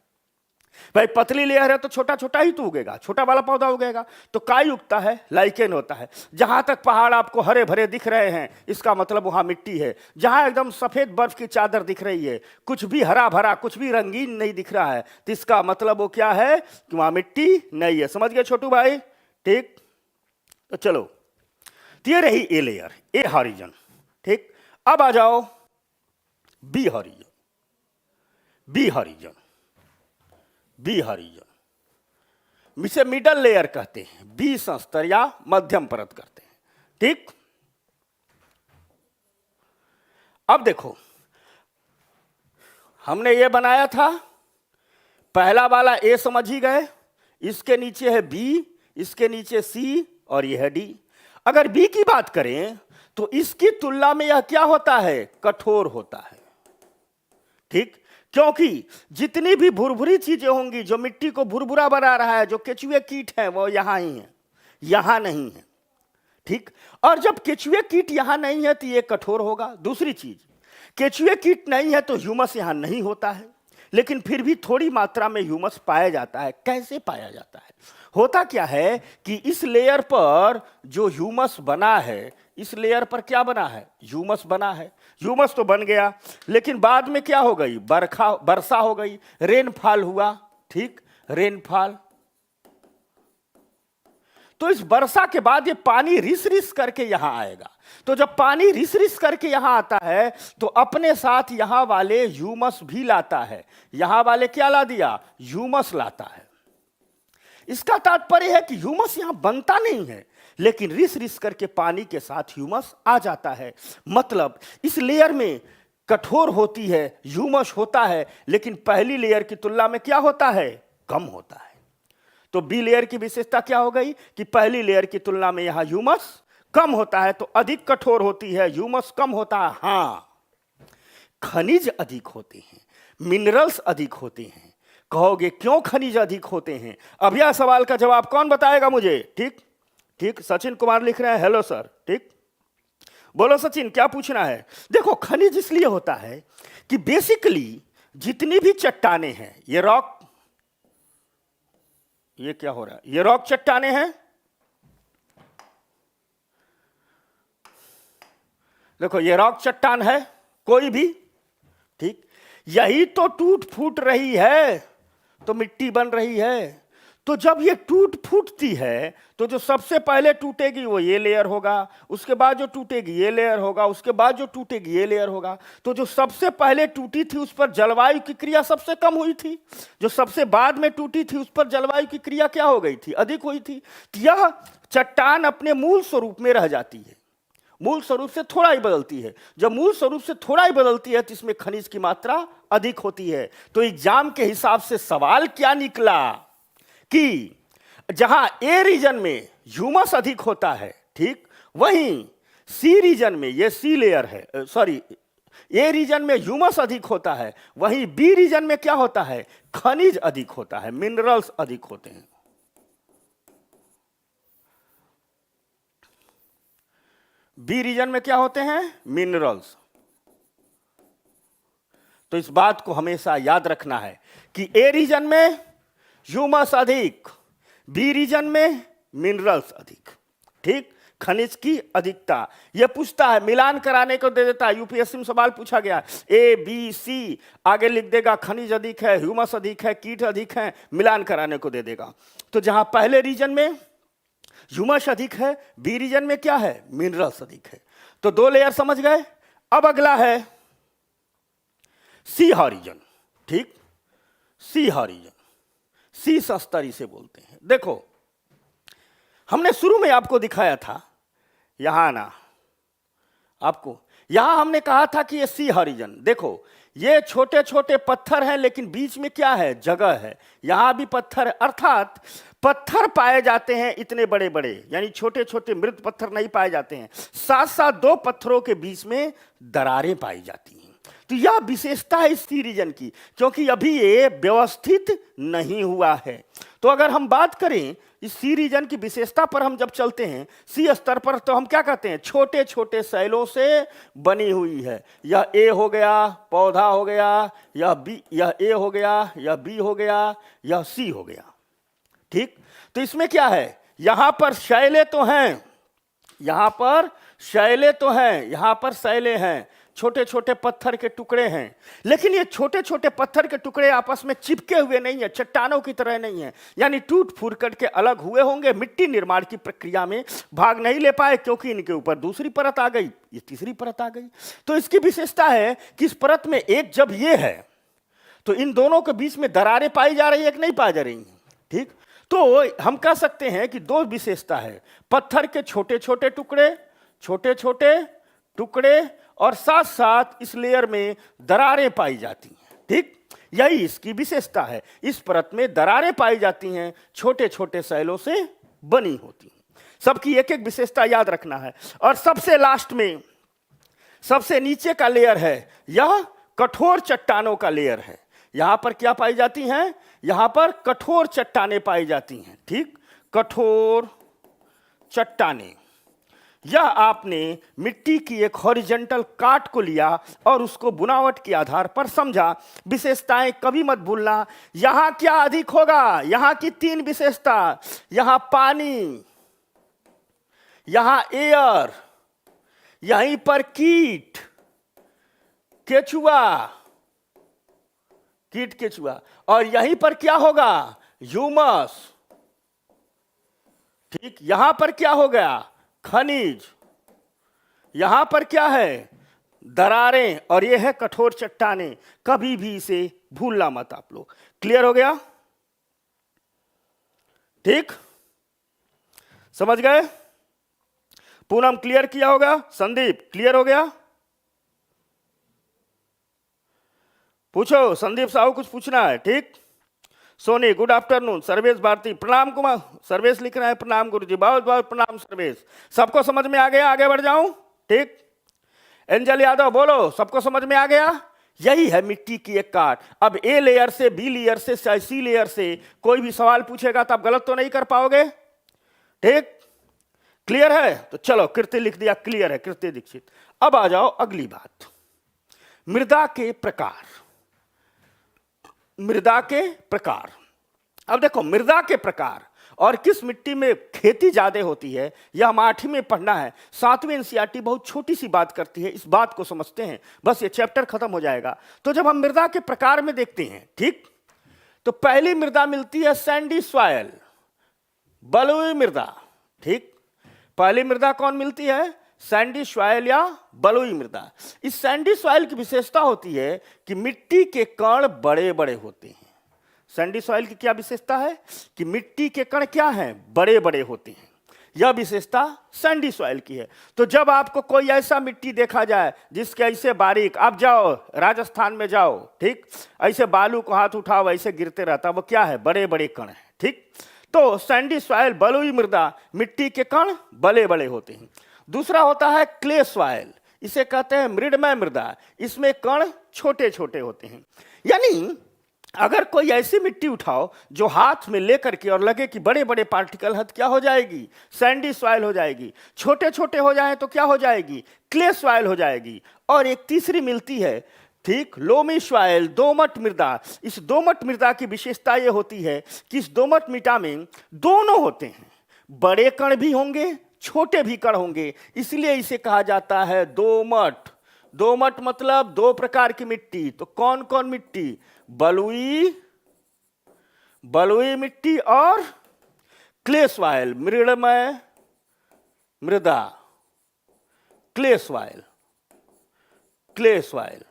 भाई पतली लेयर है तो छोटा छोटा ही तो उगेगा, छोटा वाला पौधा उगेगा। तो काई उगता है, लाइकेन होता है। जहां तक पहाड़ आपको हरे भरे दिख रहे हैं, इसका मतलब वहां मिट्टी है। जहां एकदम सफेद बर्फ की चादर दिख रही है, कुछ भी हरा भरा, कुछ भी रंगीन नहीं दिख रहा है, तो इसका मतलब वो क्या है कि वहां मिट्टी नहीं है। समझ गए छोटू भाई? ठीक। तो चलो, तो ये रही ए लेयर, ए हॉरिजन। ठीक। अब आ जाओ B horizon. B horizon, B horizon, इसे मिडल लेयर कहते हैं, बीस स्तर या मध्यम परत कहते हैं। ठीक। अब देखो, हमने ये बनाया था, पहला वाला ए समझ ही गए, इसके नीचे है बी, इसके नीचे सी और यह है डी। अगर बी की बात करें तो इसकी तुलना में यह क्या होता है? कठोर होता है। ठीक। क्योंकि जितनी भी भुरभुरी चीजें होंगी, जो मिट्टी को भुरभुरा बना रहा है, जो केचुए कीट है, वो यहां ही है, यहां नहीं है। ठीक। और जब केचुए कीट यहां नहीं है तो ये कठोर होगा। दूसरी चीज, केचुए कीट नहीं है तो ह्यूमस यहां नहीं होता है, लेकिन फिर भी थोड़ी मात्रा में ह्यूमस पाया जाता है। कैसे पाया जाता है? होता क्या है कि इस लेयर पर जो ह्यूमस बना है, इस लेयर पर क्या बना है? ह्यूमस बना है। ह्यूमस तो बन गया, लेकिन बाद में क्या हो गई? वर्षा हो गई, रेनफॉल हुआ। ठीक। रेनफॉल, तो इस वर्षा के बाद ये पानी रिस रिस करके यहां आएगा। तो जब पानी रिस रिस करके यहां आता है तो अपने साथ यहां वाले ह्यूमस भी लाता है। यहां वाले क्या ला दिया? ह्यूमस लाता है। इसका तात्पर्य है कि ह्यूमस यहां बनता नहीं है, लेकिन रिस रिस करके पानी के साथ ह्यूमस आ जाता है। मतलब इस लेयर में कठोर होती है, ह्यूमस होता है, लेकिन पहली लेयर की तुलना में क्या होता है? कम होता है। तो बी लेयर की विशेषता क्या हो गई कि पहली लेयर की तुलना में यहां ह्यूमस कम होता है, तो अधिक कठोर होती है, ह्यूमस कम होता है। हां, खनिज अधिक होते हैं, मिनरल्स अधिक होते हैं। कहोगे क्यों खनिज अधिक होते हैं? अब यह सवाल का जवाब कौन बताएगा मुझे? ठीक। ठीक। सचिन कुमार लिख रहे हैं, हेलो सर। ठीक। बोलो सचिन, क्या पूछना है? देखो, खनिज इसलिए होता है कि बेसिकली जितनी भी चट्टाने हैं, ये रॉक, ये क्या हो रहा है? ये रॉक चट्टाने हैं। देखो, ये रॉक चट्टान है कोई भी। ठीक। यही तो टूट फूट रही है तो मिट्टी बन रही है। तो जब ये टूट फूटती है तो जो सबसे पहले टूटेगी वो ये लेयर होगा, उसके बाद जो टूटेगी ये लेयर होगा, उसके बाद जो टूटेगी ये लेयर होगा। तो जो सबसे पहले टूटी थी उस पर जलवायु की क्रिया सबसे कम हुई थी, जो सबसे बाद में टूटी थी उस पर जलवायु की क्रिया क्या हो गई थी? अधिक हुई थी। तो यह चट्टान अपने मूल स्वरूप में रह जाती है, मूल स्वरूप से थोड़ा ही बदलती है। जब मूल स्वरूप से थोड़ा ही बदलती है तो इसमें खनिज की मात्रा अधिक होती है। तो एग्जाम के हिसाब से सवाल क्या निकला कि जहां ए रीजन में ह्यूमस अधिक होता है, ठीक, वहीं सी रीजन में, ये सी लेयर है, सॉरी, ए रीजन में ह्यूमस अधिक होता है, वहीं बी रीजन में क्या होता है? खनिज अधिक होता है, मिनरल्स अधिक होते हैं। बी रीजन में क्या होते हैं? मिनरल्स। तो इस बात को हमेशा याद रखना है कि ए रीजन में ह्यूमस अधिक, बी रीजन में मिनरल्स अधिक। ठीक। खनिज की अधिकता यह पूछता है, मिलान कराने को दे देता है। यूपीएससी में सवाल पूछा गया, ए बी सी, आगे लिख देगा खनिज अधिक है, ह्यूमस अधिक है, कीट अधिक है, मिलान कराने को दे देगा। तो जहां पहले रीजन में ह्यूमस अधिक है, बी रीजन में क्या है? मिनरल्स अधिक है। तो दो लेयर समझ गए। अब अगला है सी हॉरिजन। ठीक, सी हॉरिजन, सी स्तर इसे बोलते हैं। देखो, हमने शुरू में आपको दिखाया था, यहां ना, आपको यहां हमने कहा था कि ये सी हॉरिजन, देखो ये छोटे छोटे पत्थर हैं, लेकिन बीच में क्या है, जगह है। यहां भी पत्थर, अर्थात पत्थर पाए जाते हैं इतने बड़े बड़े, यानी छोटे छोटे मृत पत्थर नहीं पाए जाते हैं। साथ साथ दो पत्थरों के बीच में दरारें पाई जाती हैं। तो यह विशेषता है इस सी रीजन की, क्योंकि अभी ये व्यवस्थित नहीं हुआ है। तो अगर हम बात करें इस सी रीजन की विशेषता पर, हम जब चलते हैं सी स्तर पर, तो हम क्या कहते हैं, छोटे छोटे शैलों से बनी हुई है। यह ए हो गया, पौधा हो गया, यह बी, यह ए हो गया, यह बी हो गया, यह सी हो गया। ठीक, तो इसमें क्या है, यहां पर शैले तो हैं, यहां पर शैले तो हैं, यहां पर शैले हैं, छोटे छोटे पत्थर के टुकड़े हैं, लेकिन ये छोटे छोटे पत्थर के टुकड़े आपस में चिपके हुए नहीं है, चट्टानों की तरह नहीं है, यानी टूट फूट करके अलग हुए होंगे। मिट्टी निर्माण की प्रक्रिया में भाग नहीं ले पाए, क्योंकि इनके ऊपर दूसरी परत आ गई, ये तीसरी परत आ गई। तो इसकी विशेषता है कि इस परत में एक जब ये है, तो इन दोनों के बीच में दरारें पाई जा रही है कि नहीं पाई जा रही है। ठीक, तो हम कह सकते हैं कि दो विशेषता है, पत्थर के छोटे छोटे टुकड़े, छोटे छोटे टुकड़े, और साथ साथ इस लेयर में दरारें पाई जाती हैं। ठीक, यही इसकी विशेषता है, इस परत में दरारें पाई जाती हैं, छोटे छोटे शैलों से बनी होती हैं। सबकी एक एक विशेषता याद रखना है। और सबसे लास्ट में सबसे नीचे का लेयर है, यह कठोर चट्टानों का लेयर है। यहां पर क्या पाई जाती हैं, यहां पर कठोर चट्टानें पाई जाती हैं। ठीक, कठोर चट्टानें, यह आपने मिट्टी की एक हॉरिजॉन्टल काट को लिया और उसको बुनावट के आधार पर समझा। विशेषताएं कभी मत भूलना। यहां क्या अधिक होगा, यहां की तीन विशेषता, यहां पानी, यहां एयर, यहीं पर कीट, केचुआ, कीट केचुआ, और यहीं पर क्या होगा, ह्यूमस। ठीक, यहां पर क्या हो गया, खनिज, यहां पर क्या है, दरारें, और ये है कठोर चट्टानें। कभी भी इसे भूलना मत आप लोग। क्लियर हो गया? ठीक, समझ गए? पूनम क्लियर किया होगा, संदीप क्लियर हो गया? पूछो, संदीप साहू कुछ पूछना है? ठीक, सोनी गुड आफ्टरनून, सर्वेश भारती प्रणाम, कुमार सर्वेश लिख रहे हैं प्रणाम गुरुजी, बहुत बहुत प्रणाम सर्वेश। सबको समझ में आ गया, आगे बढ़ जाऊं? ठीक, एंजल यादव बोलो, सबको समझ में आ गया? यही है मिट्टी की एक काट। अब ए लेयर से, बी लेयर से, सी लेयर से कोई भी सवाल पूछेगा तो आप गलत तो नहीं कर पाओगे। ठीक, क्लियर है? तो चलो, कीर्ति लिख दिया, क्लियर है, कीर्ति दीक्षित। अब आ जाओ अगली बात, मृदा के प्रकार। मृदा के प्रकार, अब देखो मृदा के प्रकार और किस मिट्टी में खेती ज्यादा होती है, यह हम 8वीं में पढ़ना है। 7वीं एनसीईआरटी बहुत छोटी सी बात करती है, इस बात को समझते हैं, बस ये चैप्टर खत्म हो जाएगा। तो जब हम मृदा के प्रकार में देखते हैं, ठीक, तो पहली मृदा मिलती है सैंडी सॉइल, बलुई मृदा। ठीक, पहली मृदा कौन मिलती है, सैंडी सॉइल या बलुई मृदा। इस सैंडी सॉइल की विशेषता होती है कि मिट्टी के कण बड़े बड़े होते हैं। सैंडी सॉइल की क्या विशेषता है कि मिट्टी के कण क्या हैं, बड़े बड़े होते हैं। यह विशेषता सैंडी सॉइल की है। तो जब आपको कोई ऐसा मिट्टी देखा जाए जिसके ऐसे बारीक, आप जाओ राजस्थान में जाओ, ठीक, ऐसे बालू को हाथ उठाओ ऐसे गिरते रहता, वो क्या है, बड़े बड़े कण है। ठीक, तो सैंडी सॉइल, बलुई मृदा, मिट्टी के कण बड़े बड़े होते हैं। दूसरा होता है क्ले सॉइल, इसे कहते हैं मृदमय मृदा, इसमें कण छोटे छोटे होते हैं। यानी अगर कोई ऐसी मिट्टी उठाओ जो हाथ में लेकर के और लगे कि बड़े बड़े पार्टिकल हैं, क्या हो जाएगी, सैंडी सॉइल हो जाएगी। छोटे छोटे हो जाए तो क्या हो जाएगी, क्ले सॉइल हो जाएगी। और एक तीसरी मिलती है, ठीक, लोमी सॉइल, दोमट मृदा। इस दोमट मृदा की विशेषता यह होती है कि इस दोमट मिट्टी में दोनों होते हैं, बड़े कण भी होंगे, छोटे भी कण होंगे, इसलिए इसे कहा जाता है दोमट। दोमट मतलब दो प्रकार की मिट्टी। तो कौन कौन मिट्टी, बलुई, बलुई मिट्टी और क्ले सॉइल, मृदमय मृदा, क्ले सॉइल। क्ले सॉइल,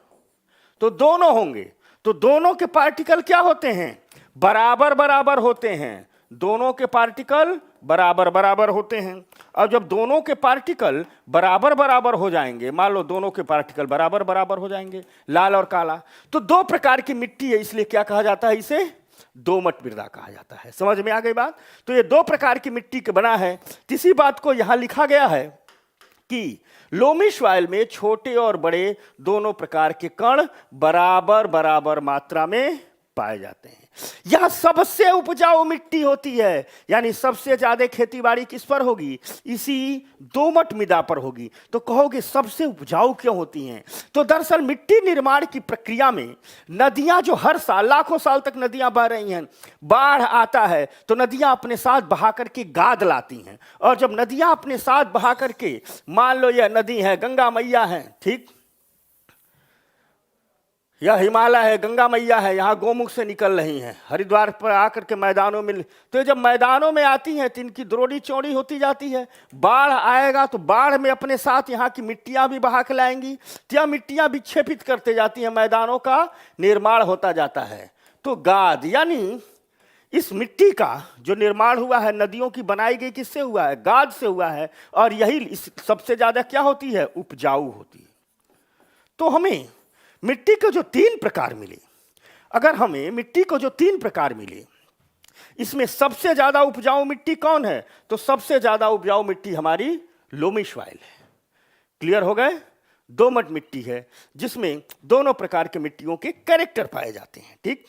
तो दोनों होंगे, तो दोनों के पार्टिकल क्या होते हैं, बराबर बराबर होते हैं, दोनों के पार्टिकल बराबर बराबर होते हैं। अब जब दोनों के पार्टिकल बराबर बराबर हो जाएंगे, मान लो दोनों के पार्टिकल बराबर बराबर हो जाएंगे, लाल और काला, तो दो प्रकार की मिट्टी है, इसलिए क्या कहा जाता है, इसे दोमट मृदा कहा जाता है। समझ में आ गई बात? तो ये दो प्रकार की मिट्टी के बना है। इसी बात को यहां लिखा गया है कि लोमी सॉइल में छोटे और बड़े दोनों प्रकार के कण बराबर बराबर मात्रा में पाए जाते हैं। यह सबसे उपजाऊ मिट्टी होती है, यानी सबसे ज्यादा खेतीबाड़ी किस पर होगी, इसी दोमट मृदा पर होगी। तो कहोगे सबसे उपजाऊ क्यों होती हैं? तो दरअसल मिट्टी निर्माण की प्रक्रिया में नदियां जो हर साल लाखों साल तक नदियां बह रही हैं, बाढ़ आता है तो नदियां अपने साथ बहा करके गाद लाती हैं, और जब नदियां अपने साथ बहा करके, मान लो यह नदी है, गंगा मैया है, ठीक, यह हिमालय है, गंगा मैया है, यहाँ गोमुख से निकल रही हैं, हरिद्वार पर आकर के मैदानों में, तो जब मैदानों में आती हैं तो इनकी द्रोणी चौड़ी होती जाती है। बाढ़ आएगा तो बाढ़ में अपने साथ यहाँ की मिट्टियाँ भी बहा के लाएंगी, तो यह मिट्टियाँ विक्षेपित करते जाती हैं, मैदानों का निर्माण होता जाता है। तो गाद, यानी इस मिट्टी का जो निर्माण हुआ है, नदियों की बनाई गई, किससे हुआ है, गाद से हुआ है, और यही सबसे ज्यादा क्या होती है, उपजाऊ होती है। तो हमें मिट्टी के जो तीन प्रकार मिले, अगर हमें मिट्टी को जो तीन प्रकार मिले, इसमें सबसे ज्यादा उपजाऊ मिट्टी कौन है, तो सबसे ज्यादा उपजाऊ मिट्टी हमारी लोमी सॉइल है। क्लियर हो गए? दोमट मिट्टी है जिसमें दोनों प्रकार के मिट्टियों के कैरेक्टर पाए जाते हैं। ठीक,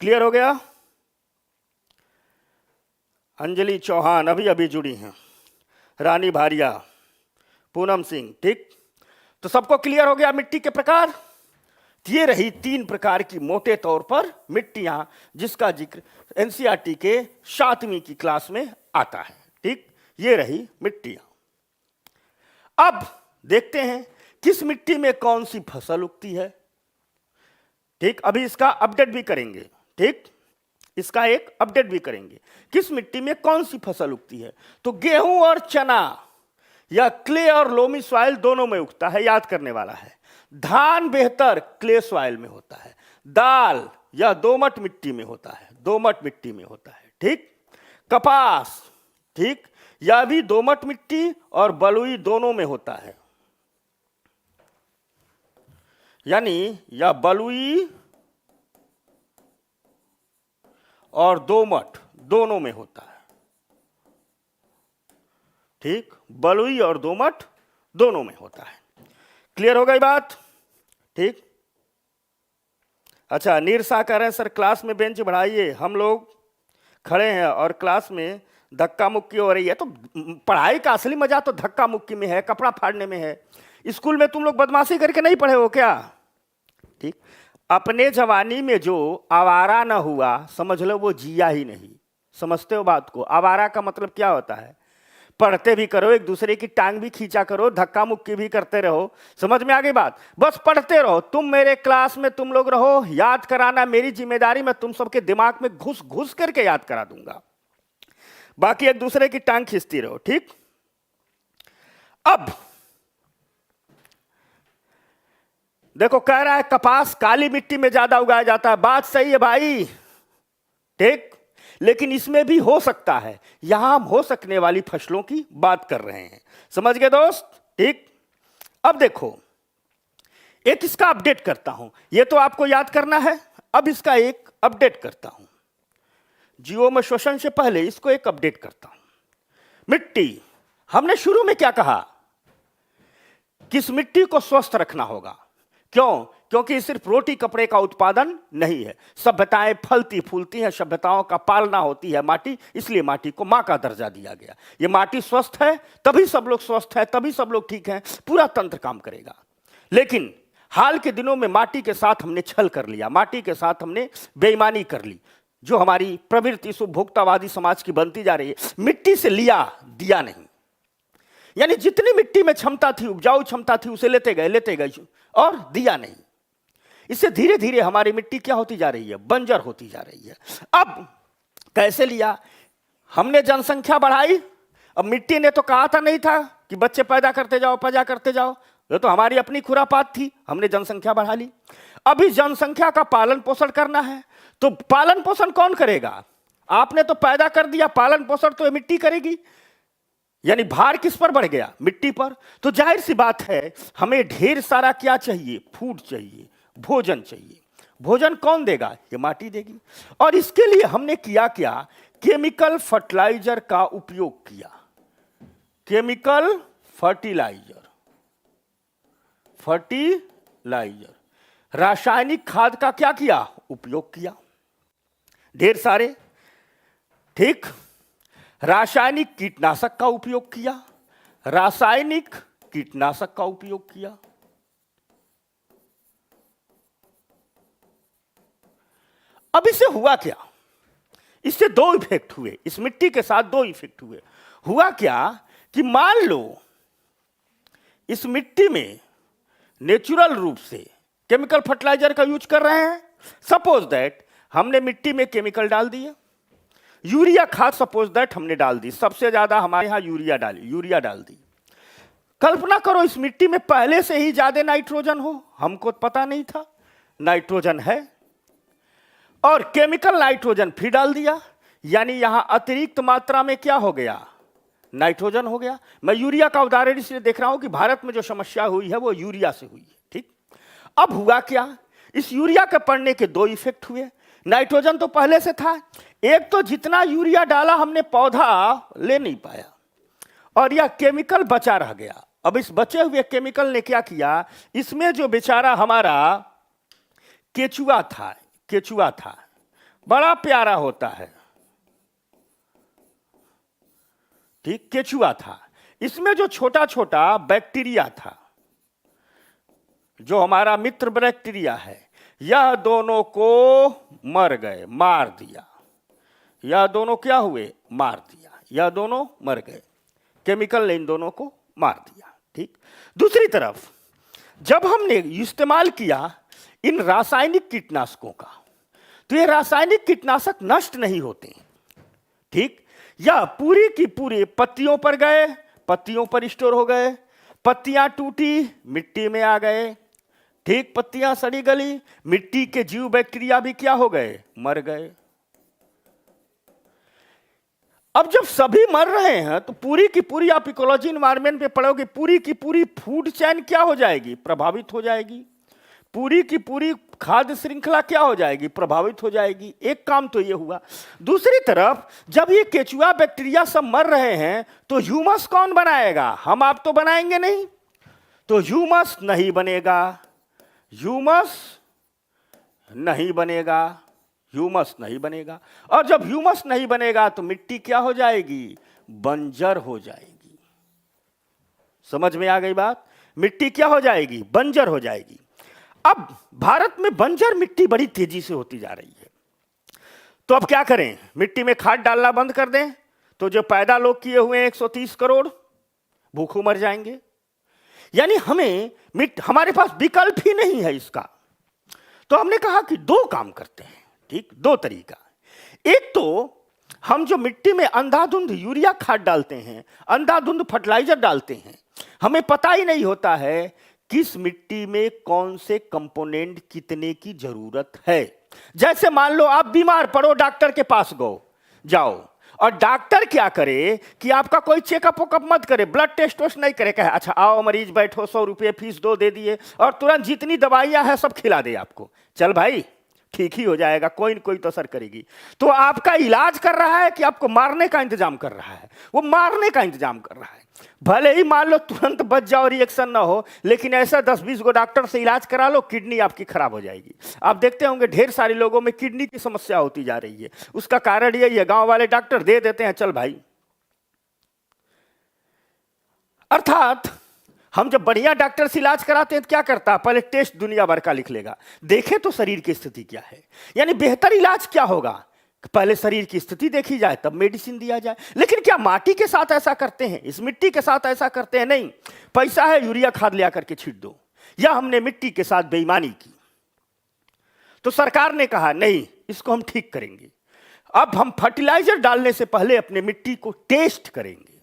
क्लियर हो गया? अंजलि चौहान अभी अभी जुड़ी हैं, रानी भारिया, पूनम सिंह, ठीक, तो सबको क्लियर हो गया मिट्टी के प्रकार। ये रही तीन प्रकार की मोटे तौर पर मिट्टियां, जिसका जिक्र एनसीईआरटी के 7वीं की क्लास में आता है। ठीक, ये रही मिट्टियां। अब देखते हैं किस मिट्टी में कौन सी फसल उगती है। ठीक, अभी इसका अपडेट भी करेंगे। ठीक, इसका एक अपडेट भी करेंगे, किस मिट्टी में कौन सी फसल उगती है। तो गेहूं और चना या क्ले और लोमी सॉइल दोनों में उगता है, याद करने वाला है। धान बेहतर क्ले सॉइल में होता है, दाल या दोमट मिट्टी में होता है, दोमट मिट्टी में होता है। ठीक, कपास, ठीक, यह भी दोमट मिट्टी और बलुई दोनों में होता है, यानी यह बलुई और दोमट दोनों में होता है। ठीक, बलुई और दोमट दोनों में होता है। क्लियर हो गई बात? ठीक, अच्छा, नीरसा कह रहे हैं सर क्लास में बेंच बढ़ाइए, हम लोग खड़े हैं और क्लास में धक्का मुक्की हो रही है। तो पढ़ाई का असली मजा तो धक्का मुक्की में है, कपड़ा फाड़ने में है। स्कूल में तुम लोग बदमाशी करके नहीं पढ़े हो क्या? ठीक, अपने जवानी में जो आवारा ना हुआ, समझ लो वो जिया ही नहीं। समझते हो बात को? आवारा का मतलब क्या होता है? पढ़ते भी करो, एक दूसरे की टांग भी खींचा करो, धक्का मुक्की भी करते रहो। समझ में आ गई बात? बस पढ़ते रहो। तुम मेरे क्लास में तुम लोग रहो, याद कराना मेरी जिम्मेदारी, मैं तुम सबके दिमाग में घुस घुस करके याद करा दूंगा, बाकी एक दूसरे की टांग खींचती रहो। ठीक, अब देखो, कह रहा है कपास काली मिट्टी में ज्यादा उगाया जाता है। बात सही है भाई, ठीक, लेकिन इसमें भी हो सकता है। यहां हम हो सकने वाली फसलों की बात कर रहे हैं। समझ गए दोस्त? ठीक, अब देखो, एक इसका अपडेट करता हूं, यह तो आपको याद करना है। अब इसका एक अपडेट करता हूं, जीवाश्म शोषण से पहले इसको एक अपडेट करता हूं। मिट्टी, हमने शुरू में क्या कहा, किस मिट्टी को स्वस्थ रखना होगा। क्यों? क्योंकि सिर्फ रोटी कपड़े का उत्पादन नहीं है, सभ्यताएं फलती फूलती हैं, सभ्यताओं का पालना होती है माटी, इसलिए माटी को मां का दर्जा दिया गया। ये माटी स्वस्थ है तभी सब लोग स्वस्थ है, तभी सब लोग ठीक हैं, पूरा तंत्र काम करेगा। लेकिन हाल के दिनों में माटी के साथ हमने छल कर लिया, माटी के साथ हमने बेईमानी कर ली, जो हमारी प्रवृत्ति उपभोक्तावादी समाज की बनती जा रही है। मिट्टी से लिया, दिया नहीं। यानी जितनी मिट्टी में क्षमता थी, उपजाऊ क्षमता थी, उसे लेते गए और दिया नहीं। इससे धीरे धीरे हमारी मिट्टी क्या होती जा रही है, बंजर होती जा रही है। अब कैसे लिया? हमने जनसंख्या बढ़ाई। अब मिट्टी ने तो कहा था नहीं था कि बच्चे पैदा करते जाओ, पैदा करते जाओ, ये तो हमारी अपनी खुरापात थी, हमने जनसंख्या बढ़ा ली। अब इस जनसंख्या का पालन पोषण करना है, तो पालन पोषण कौन करेगा? आपने तो पैदा कर दिया, पालन पोषण तो मिट्टी करेगी। यानी भार किस पर बढ़ गया? मिट्टी पर। तो जाहिर सी बात है, हमें ढेर सारा क्या चाहिए? फूड चाहिए, भोजन चाहिए। भोजन कौन देगा? ये माटी देगी। और इसके लिए हमने किया क्या? केमिकल फर्टिलाइजर का उपयोग किया। केमिकल फर्टिलाइजर, रासायनिक खाद का क्या किया? उपयोग किया ढेर सारे। ठीक, रासायनिक कीटनाशक का उपयोग किया, रासायनिक कीटनाशक का उपयोग किया। अब इससे हुआ क्या? इससे दो इफेक्ट हुए, इस मिट्टी के साथ दो इफेक्ट हुए। हुआ क्या कि मान लो इस मिट्टी में नेचुरल रूप से केमिकल फर्टिलाइजर का यूज कर रहे हैं। सपोज दैट हमने मिट्टी में केमिकल डाल दिए, यूरिया खाद सपोज दैट हमने डाल दी, सबसे ज्यादा हमारे यहां यूरिया डाल दी। कल्पना करो इस मिट्टी में पहले से ही ज्यादा नाइट्रोजन हो, हमको पता नहीं था नाइट्रोजन है, और केमिकल नाइट्रोजन फिर डाल दिया, यानी यहां अतिरिक्त मात्रा में क्या हो गया? नाइट्रोजन हो गया। मैं यूरिया का उदाहरण इसलिए देख रहा हूं कि भारत में जो समस्या हुई है वो यूरिया से हुई है। ठीक, अब हुआ क्या? इस यूरिया के पड़ने के दो इफेक्ट हुए। नाइट्रोजन तो पहले से था, एक तो जितना यूरिया डाला हमने पौधा ले नहीं पाया, और यह केमिकल बचा रह गया। अब इस बचे हुए केमिकल ने क्या किया? इसमें जो बेचारा हमारा केचुआ था, बड़ा प्यारा होता है, ठीक, केचुआ था, इसमें जो छोटा छोटा बैक्टीरिया था, जो हमारा मित्र बैक्टीरिया है, यह दोनों को मर गए, मार दिया। यह दोनों क्या हुए? मार दिया। यह दोनों मर गए, केमिकल ने इन दोनों को मार दिया। ठीक, दूसरी तरफ जब हमने इस्तेमाल किया इन रासायनिक कीटनाशकों का, तो ये रासायनिक कीटनाशक नष्ट नहीं होते। ठीक, या पूरी की पूरी पत्तियों पर गए, पत्तियों पर स्टोर हो गए, पत्तियां टूटी, मिट्टी में आ गए। ठीक, पत्तियां सड़ी गली, मिट्टी के जीव बैक्टीरिया भी क्या हो गए? मर गए। अब जब सभी मर रहे हैं तो पूरी की पूरी, आप इकोलॉजी एनवायरनमेंट पे पढ़ोगे, पूरी की पूरी फूड चेन क्या हो जाएगी? प्रभावित हो जाएगी। पूरी की पूरी खाद्य श्रृंखला क्या हो जाएगी? प्रभावित हो जाएगी। एक काम तो ये हुआ। दूसरी तरफ जब ये केचुआ बैक्टीरिया सब मर रहे हैं तो ह्यूमस कौन बनाएगा? हम आप तो बनाएंगे नहीं, तो ह्यूमस नहीं बनेगा, ह्यूमस नहीं बनेगा। और जब ह्यूमस नहीं बनेगा तो मिट्टी क्या हो जाएगी? बंजर हो जाएगी। समझ में आ गई बात? मिट्टी क्या हो जाएगी? बंजर हो जाएगी। अब भारत में बंजर मिट्टी बड़ी तेजी से होती जा रही है, तो अब क्या करें? मिट्टी में खाद डालना बंद कर दें तो जो पैदा लोग किए हुए हैं 130 करोड़ भूखों मर जाएंगे। यानी हमारे पास विकल्प ही नहीं है इसका। तो हमने कहा कि दो काम करते हैं। ठीक, दो तरीका। एक तो हम जो मिट्टी में अंधाधुंध यूरिया खाद डालते हैं, अंधाधुंध फर्टिलाइजर डालते हैं, हमें पता ही नहीं होता है किस मिट्टी में कौन से कंपोनेंट कितने की जरूरत है। जैसे मान लो आप बीमार पड़ो, डॉक्टर के पास जाओ, और डॉक्टर क्या करे कि आपका कोई चेकअप वोकअप मत करे, ब्लड टेस्ट वेस्ट नहीं करे, कहे अच्छा आओ मरीज बैठो, 100 रुपये फीस दे दिए, और तुरंत जितनी दवाइयां हैं सब खिला दे आपको, चल भाई ठीक ही हो जाएगा, कोई न कोई तो असर करेगी। तो आपका इलाज कर रहा है कि आपको मारने का इंतजाम कर रहा है? वो मारने का इंतजाम कर रहा है। भले ही मान लो तुरंत बच जाओ, रिएक्शन ना हो, लेकिन ऐसा 10-20 गो डॉक्टर से इलाज करा लो, किडनी आपकी खराब हो जाएगी। आप देखते होंगे ढेर सारे लोगों में किडनी की समस्या होती जा रही है। उसका कारण यही है, गांव वाले डॉक्टर दे देते हैं, चल भाई। अर्थात हम जब बढ़िया डॉक्टर से इलाज कराते हैं तो क्या करता है? पहले टेस्ट दुनिया भर का लिख लेगा, देखे तो शरीर की स्थिति क्या है। यानी बेहतर इलाज क्या होगा? पहले शरीर की स्थिति देखी जाए, तब मेडिसिन दिया जाए। लेकिन क्या माटी के साथ ऐसा करते हैं? इस मिट्टी के साथ ऐसा करते हैं? नहीं। पैसा है, यूरिया खाद ले आकर के छीट दो। या हमने मिट्टी के साथ बेईमानी की, तो सरकार ने कहा नहीं, इसको हम ठीक करेंगे। अब हम फर्टिलाइजर डालने से पहले अपने मिट्टी को टेस्ट करेंगे,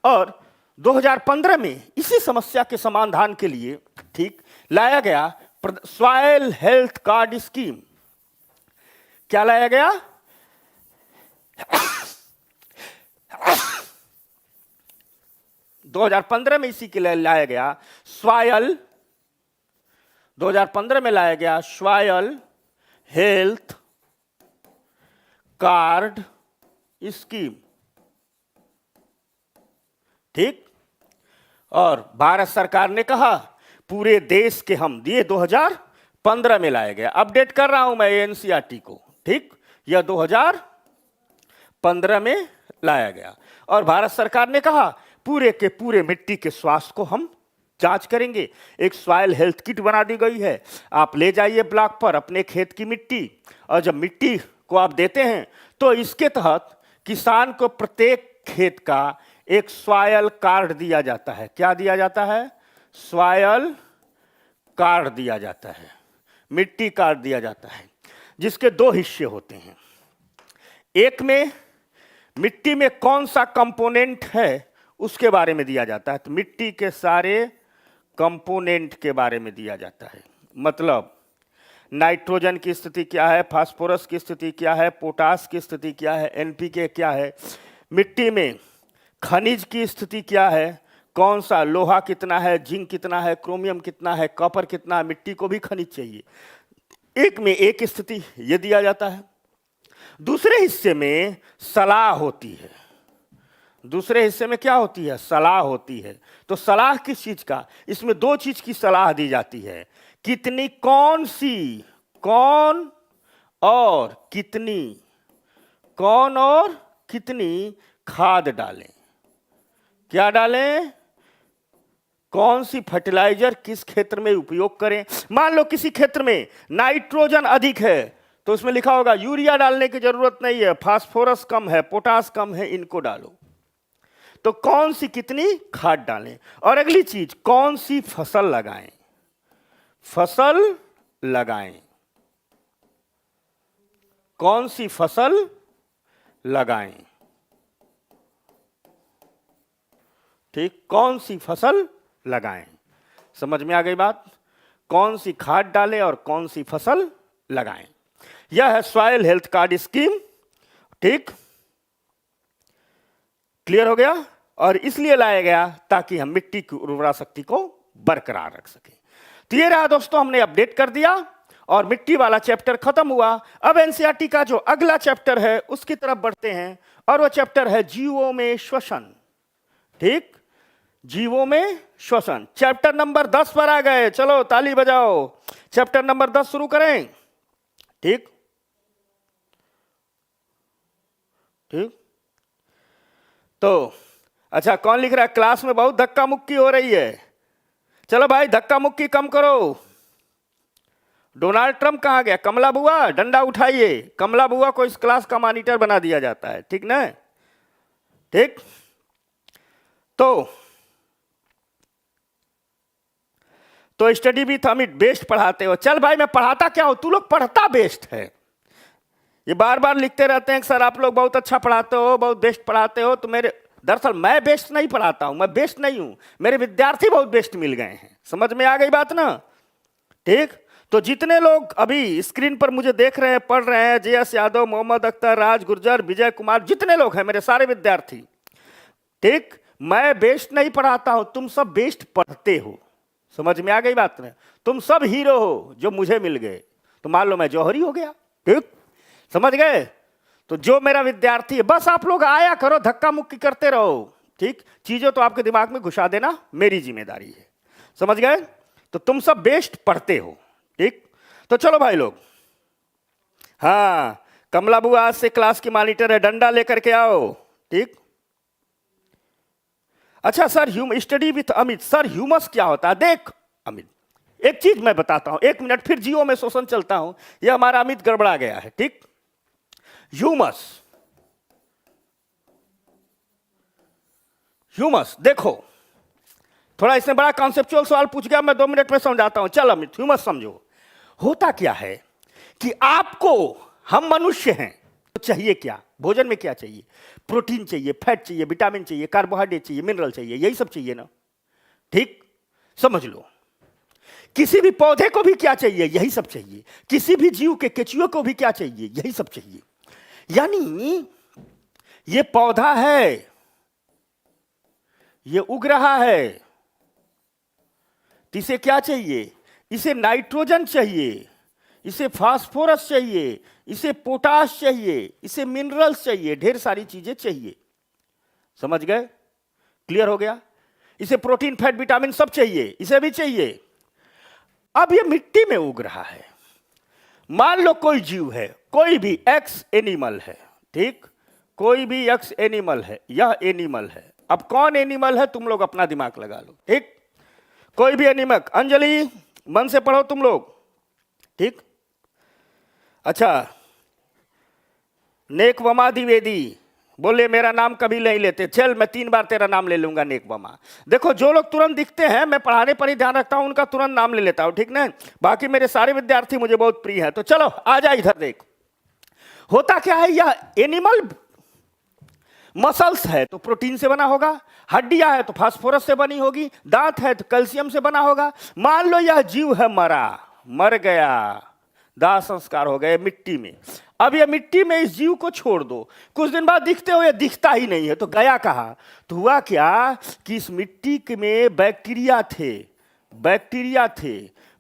और 2015 में इसी समस्या के समाधान के लिए ठीक लाया गया सॉइल हेल्थ कार्ड स्कीम। क्या लाया गया? दो 2015 में इसी के लिए लाया गया सॉइल 2015 में लाया गया सॉइल हेल्थ कार्ड स्कीम। ठीक। और भारत सरकार ने कहा पूरे देश के हम दिए 2015 में लाया गया। अपडेट कर रहा हूं मैं एनसीईआरटी को। ठीक। यह 2015 में लाया गया और भारत सरकार ने कहा पूरे के पूरे मिट्टी के स्वास्थ्य को हम जांच करेंगे। एक सॉइल हेल्थ किट बना दी गई है। आप ले जाइए ब्लॉक पर अपने खेत की मिट्टी, और जब मिट्टी को आप देते हैं तो इसके तहत किसान को प्रत्येक खेत का एक सॉइल कार्ड दिया जाता है। क्या दिया जाता है? सॉइल कार्ड दिया जाता है, मिट्टी कार्ड दिया जाता है, जिसके दो हिस्से होते हैं। एक में मिट्टी में कौन सा कंपोनेंट है उसके बारे में दिया जाता है, तो मिट्टी के सारे कंपोनेंट के बारे में दिया जाता है। मतलब नाइट्रोजन की स्थिति क्या है, फास्फोरस की स्थिति क्या है, पोटास की स्थिति क्या है, एनपीके क्या है, मिट्टी में खनिज की स्थिति क्या है, कौन सा लोहा कितना है, जिंक कितना है, क्रोमियम कितना है, कॉपर कितना है, मिट्टी को भी खनिज चाहिए। एक में एक स्थिति ये दिया जाता है। दूसरे हिस्से में सलाह होती है। दूसरे हिस्से में क्या होती है? सलाह होती है। तो सलाह किस चीज का? इसमें दो चीज की सलाह दी जाती है। कितनी, कौन सी, कौन और कितनी, कौन और कितनी खाद डालें। क्या डालें? कौन सी फर्टिलाइजर किस क्षेत्र में उपयोग करें। मान लो किसी क्षेत्र में नाइट्रोजन अधिक है तो उसमें लिखा होगा यूरिया डालने की जरूरत नहीं है, फास्फोरस कम है, पोटास कम है, इनको डालो। तो कौन सी कितनी खाद डालें। और अगली चीज, कौन सी फसल लगाएं। फसल लगाएं, कौन सी फसल लगाएं। ठीक, कौन सी फसल लगाएं। समझ में आ गई बात? कौन सी खाद डालें और कौन सी फसल लगाएं। यह है सॉइल हेल्थ कार्ड स्कीम। ठीक, क्लियर हो गया? और इसलिए लाया गया ताकि हम मिट्टी की उर्वरा शक्ति को बरकरार रख सकें। तो ये रहा दोस्तों, हमने अपडेट कर दिया और मिट्टी वाला चैप्टर खत्म हुआ। अब एनसीईआरटी का जो अगला चैप्टर है उसकी तरफ बढ़ते हैं और वो चैप्टर है जीवों में श्वसन। ठीक, जीवों में श्वसन। चैप्टर नंबर 10 पर आ गए। चलो ताली बजाओ, चैप्टर नंबर 10 शुरू करें। ठीक ठीक। तो अच्छा, कौन लिख रहा है? क्लास में बहुत धक्का मुक्की हो रही है। चलो भाई धक्का मुक्की कम करो। डोनाल्ड ट्रंप कहां गया? कमला बुआ डंडा उठाइए। कमला बुआ को इस क्लास का मॉनिटर बना दिया जाता है। ठीक ना? ठीक। तो स्टडी विथ अमित बेस्ट पढ़ाते हो। चल भाई, मैं पढ़ाता क्या हूं, तू लोग पढ़ता बेस्ट है। ये बार बार लिखते रहते हैं कि सर आप लोग बहुत अच्छा पढ़ाते हो, बहुत बेस्ट पढ़ाते हो। तो मेरे, दरअसल मैं बेस्ट नहीं पढ़ाता हूं, मैं बेस्ट नहीं हूं, मेरे विद्यार्थी बहुत बेस्ट मिल गए हैं। समझ में आ गई बात ना? ठीक। तो जितने लोग अभी स्क्रीन पर मुझे देख रहे हैं, पढ़ रहे हैं, JS यादव, मोहम्मद अख्तर, राज गुर्जर, विजय कुमार, जितने लोग हैं मेरे सारे विद्यार्थी, ठीक, मैं बेस्ट नहीं पढ़ाता हूं, तुम सब बेस्ट पढ़ते हो। समझ में आ गई बात ना? तुम सब हीरो हो जो मुझे मिल गए। तो मान लो मैं जौहरी हो गया। ठीक, समझ गए? तो जो मेरा विद्यार्थी है, बस आप लोग आया करो, धक्का मुक्की करते रहो। ठीक, चीजों तो आपके दिमाग में घुसा देना मेरी जिम्मेदारी है। समझ गए? तो तुम सब बेस्ट पढ़ते हो। ठीक, तो चलो भाई लोग। हाँ, कमला बुआ आज से क्लास की मॉनिटर है, डंडा लेकर के आओ। ठीक। अच्छा sir, study with Amit, sir humus क्या होता है? देख अमित, एक चीज मैं बताता हूं, 1 मिनट, फिर जीवों में शोषण चलता हूं। यह हमारा अमित गड़बड़ा गया है। ठीक, ह्यूमस, ह्यूमस देखो, थोड़ा इसमें बड़ा कॉन्सेप्चुअल सवाल पूछ गया, मैं 2 मिनट में समझाता हूं। चल अमित, ह्यूमस समझो। होता क्या है कि आपको, हम मनुष्य हैं तो चाहिए क्या? भोजन में क्या चाहिए? प्रोटीन चाहिए, फैट चाहिए, विटामिन चाहिए, कार्बोहाइड्रेट चाहिए, मिनरल चाहिए, यही सब चाहिए ना, ठीक? समझ लो। किसी भी पौधे को भी क्या चाहिए? यही सब चाहिए। किसी भी जीव के, केचुए को भी क्या चाहिए? यही सब चाहिए। यानी ये पौधा है, ये उग रहा है, तो इसे क्या चाहिए? इसे नाइट्रोजन चाहिए, इसे फास्फोरस चाहिए, इसे पोटाश चाहिए, इसे मिनरल्स चाहिए, ढेर सारी चीजें चाहिए। समझ गए? क्लियर हो गया? इसे प्रोटीन, फैट, विटामिन सब चाहिए, इसे भी चाहिए। अब ये मिट्टी में उग रहा है। मान लो कोई जीव है, कोई भी एक्स एनिमल है, ठीक? कोई भी एक्स एनिमल है, यह एनिमल है। अब कौन एनिमल है तुम लोग अपना दिमाग लगा लो, ठीक? कोई भी एनिमल। अंजलि, मन से पढ़ो तुम लोग, ठीक? अच्छा, नेकवमा द्विवेदी बोले मेरा नाम कभी नहीं लेते, चल मैं 3 बार तेरा नाम ले लूंगा, नेकवमा। देखो जो लोग तुरंत दिखते हैं, मैं पढ़ाने पर ही ध्यान रखता हूं, उनका तुरंत नाम ले लेता हूं, ठीक ना? बाकी मेरे सारे विद्यार्थी मुझे बहुत प्रिय है। तो चलो आ जा इधर, देख होता क्या है। यह एनिमल मसल्स है तो प्रोटीन से बना होगा, हड्डियां है तो फास्फोरस से बनी होगी, दांत है तो कैल्शियम से बना होगा। मान लो यह जीव है, मर गया, दाह संस्कार हो गए मिट्टी में। अब ये मिट्टी में इस जीव को छोड़ दो, कुछ दिन बाद दिखते हो ये दिखता ही नहीं है, तो गया कहाँ? तो हुआ क्या कि इस मिट्टी में बैक्टीरिया थे,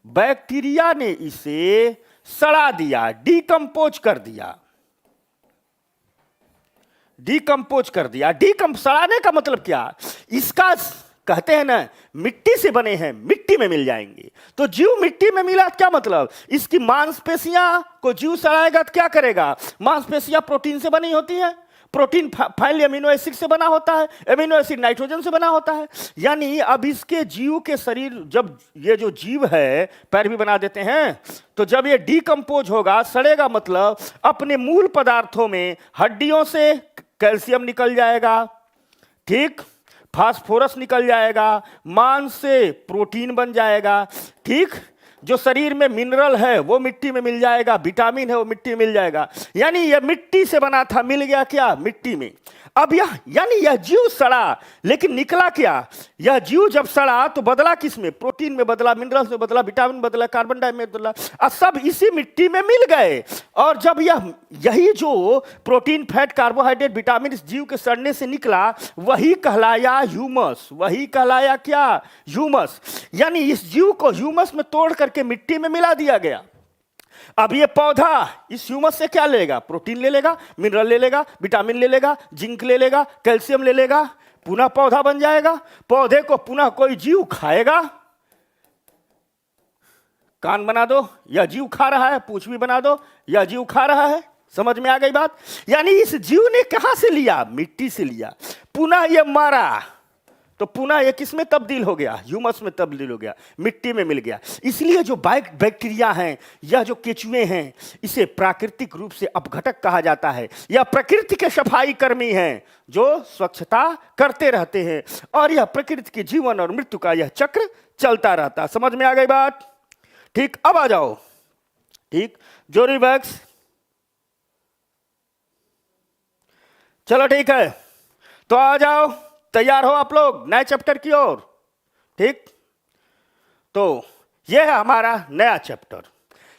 बैक्टीरिया ने इसे सड़ा दिया, डिकम्पोज कर दिया। सड़ाने का मतलब क्या? इसका कहते हैं ना, मिट्टी से बने हैं, मिट्टी में मिल जाएंगे। तो जीव मिट्टी में मिला, क्या मतलब? इसकी मांसपेशियां को जीव सड़ाएगा तो क्या करेगा? मांसपेशियां प्रोटीन से बनी होती हैं, प्रोटीन फाइल एमिनो एसिड से बना होता है, एमिनो एसिड नाइट्रोजन से बना होता है। यानी अब इसके जीव के शरीर, जब ये जो जीव है, पैर भी बना देते हैं, तो जब ये डिकम्पोज होगा, सड़ेगा, मतलब अपने मूल पदार्थों में हड्डियों से कैल्शियम निकल जाएगा, ठीक? फास्फोरस निकल जाएगा, मांस से प्रोटीन बन जाएगा, ठीक? जो शरीर में मिनरल है वो मिट्टी में मिल जाएगा, विटामिन है वो मिट्टी में मिल जाएगा। यानी यह मिट्टी से बना था, मिल गया क्या? मिट्टी में। अब यह जीव सड़ा, लेकिन निकला क्या? यह जीव जब सड़ा तो बदला किस में? प्रोटीन में बदला, मिनरल्स में बदला, विटामिन बदला, कार्बन डाइऑक्साइड बदला, और सब इसी मिट्टी में मिल गए। और जब यही जो प्रोटीन, फैट, कार्बोहाइड्रेट, विटामिन इस जीव के सड़ने से निकला, वही कहलाया ह्यूमस। वही कहलाया क्या? ह्यूमस। यानी इस जीव को ह्यूमस में तोड़ करके मिट्टी में मिला दिया गया। अब ये पौधा इस ह्यूमस से क्या लेगा? प्रोटीन ले लेगा, मिनरल ले लेगा, विटामिन ले लेगा, जिंक ले लेगा, कैल्शियम ले लेगा, पुनः पौधा बन जाएगा। पौधे को पुनः कोई जीव खाएगा। कान बना दो, यह जीव खा रहा है, पूंछ भी बना दो, यह जीव खा रहा है। समझ में आ गई बात? यानी इस जीव ने कहां से लिया? मिट्टी से लिया। पुनः यह मारा तो पुनः ये किस में तब्दील हो गया? ह्यूमस में तब्दील हो गया, मिट्टी में मिल गया। इसलिए जो बैक्टीरिया हैं, यह जो केचुए हैं, इसे प्राकृतिक रूप से अपघटक कहा जाता है। यह प्रकृति के सफाई कर्मी हैं जो स्वच्छता करते रहते हैं, और यह प्रकृति के जीवन और मृत्यु का यह चक्र चलता रहता है। समझ में आ गई बात? ठीक, अब आ जाओ, ठीक, जोरी बैग्स, चलो ठीक है, तो आ जाओ, तैयार हो आप लोग नए चैप्टर की ओर, ठीक? तो यह है हमारा नया चैप्टर,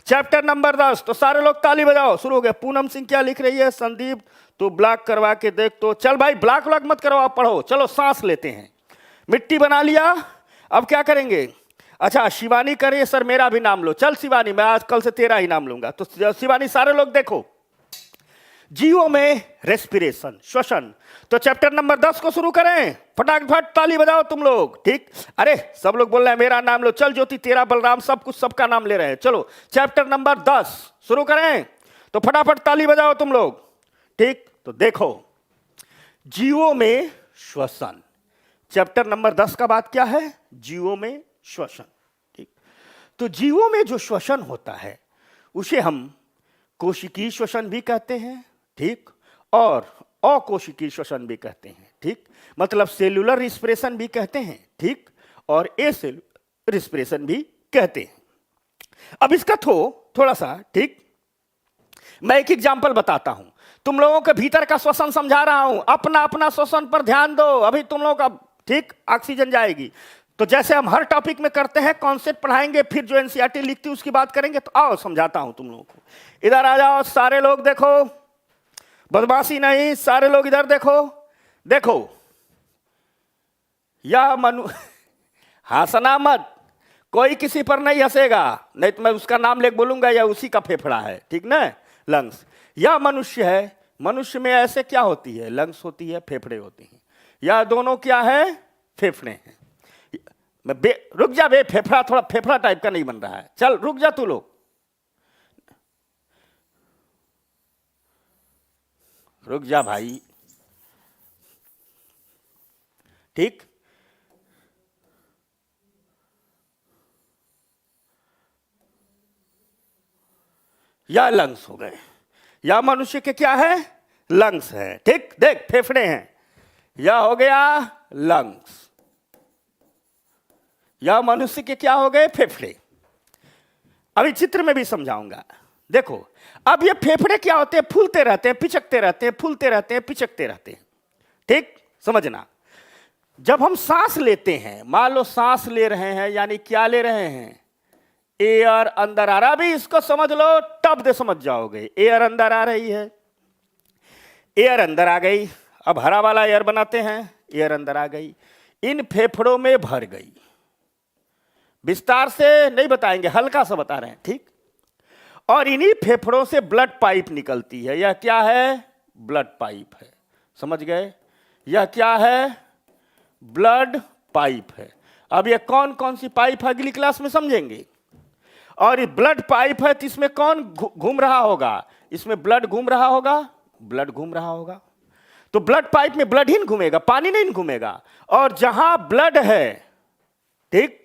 चैप्टर नंबर 10। तो सारे लोग ताली बजाओ, शुरू हो गया। पूनम सिंह क्या लिख रही है? संदीप तू ब्लॉक करवा के देख। तो चल भाई, ब्लॉक व्लॉक मत करो, आप पढ़ो। चलो सांस लेते हैं। मिट्टी बना लिया, अब क्या करेंगे? अच्छा, शिवानी करे सर मेरा भी नाम लो। चल शिवानी, मैं आज कल से तेरा ही नाम लूंगा। तो शिवानी, सारे लोग देखो, जीवों में रेस्पिरेशन, श्वसन। तो चैप्टर नंबर 10 को शुरू करें। फटाफट ताली बजाओ तुम लोग, ठीक? अरे सब लोग बोल रहे हैं मेरा नाम लो। चल ज्योति, तेरा, बलराम, सब कुछ सबका नाम ले रहे हैं। चलो चैप्टर नंबर 10 शुरू करें। तो फटाफट ताली बजाओ तुम लोग, ठीक? तो देखो, जीवों में श्वसन, चैप्टर नंबर 10 का बात क्या है? जीवों में श्वसन, ठीक? तो जीवों में जो श्वसन होता है उसे हम कोशिकीय श्वसन भी कहते हैं, ठीक? और अकोशिकीय श्वसन भी कहते हैं, ठीक? मतलब सेलुलर रिस्पिरेशन भी कहते हैं, ठीक? और एसेलुलर रिस्पिरेशन भी कहते हैं। अब इसका थोड़ा सा, ठीक, मैं एक एग्जांपल बताता हूं। तुम लोगों के भीतर का श्वसन समझा रहा हूं, अपना अपना श्वसन पर ध्यान दो। अभी तुम लोगों का ठीक ऑक्सीजन जाएगी। तो जैसे हम हर टॉपिक में करते हैं, कॉन्सेप्ट पढ़ाएंगे, फिर जो एनसीईआरटी लिखती है उसकी बात करेंगे। तो आओ समझाता हूं तुम लोगों को। इधर आ जाओ सारे लोग, देखो बदमाशी नहीं, सारे लोग इधर देखो। देखो यह हंसना मत, कोई किसी पर नहीं हंसेगा, नहीं तो मैं उसका नाम लेके बोलूंगा या उसी का फेफड़ा है, ठीक ना, लंग्स। यह मनुष्य है, मनुष्य में ऐसे क्या होती है, लंग्स होती है, फेफड़े होती हैं। यह दोनों क्या है, फेफड़े हैं। रुक जा बे, फेफड़ा थोड़ा फेफड़ा टाइप का नहीं बन रहा है, चल रुक जा तू लोग, रुक जा भाई, ठीक। या लंग्स हो गए, या मनुष्य के क्या है, लंग्स है, ठीक। देख फेफड़े हैं, यह हो गया लंग्स, या मनुष्य के क्या हो गए, फेफड़े। अभी चित्र में भी समझाऊंगा। देखो अब ये फेफड़े क्या होते हैं, फूलते रहते हैं, पिचकते रहते हैं, फूलते रहते हैं, पिचकते रहते हैं, ठीक। समझना, जब हम सांस लेते हैं, मान लो सांस ले रहे हैं, यानी क्या ले रहे हैं, एयर अंदर आ रहा। अभी इसको समझ लो, टब दे समझ जाओगे। एयर अंदर आ रही है, एयर अंदर आ गई। अब हरा वाला एयर बनाते हैं, एयर अंदर आ गई, इन फेफड़ों में भर गई। विस्तार से नहीं बताएंगे, हल्का सा बता रहे हैं, ठीक। और इन्हीं फेफड़ों से ब्लड पाइप निकलती है। यह क्या है, ब्लड पाइप है, समझ गए। यह क्या है, ब्लड पाइप है। अब यह कौन कौन सी पाइप है अगली क्लास में समझेंगे। और ये ब्लड पाइप है, तो इसमें कौन घूम रहा होगा, इसमें ब्लड घूम रहा होगा, ब्लड घूम रहा होगा। तो ब्लड पाइप में ब्लड ही घूमेगा, पानी नहीं घूमेगा। और जहां ब्लड है, ठीक,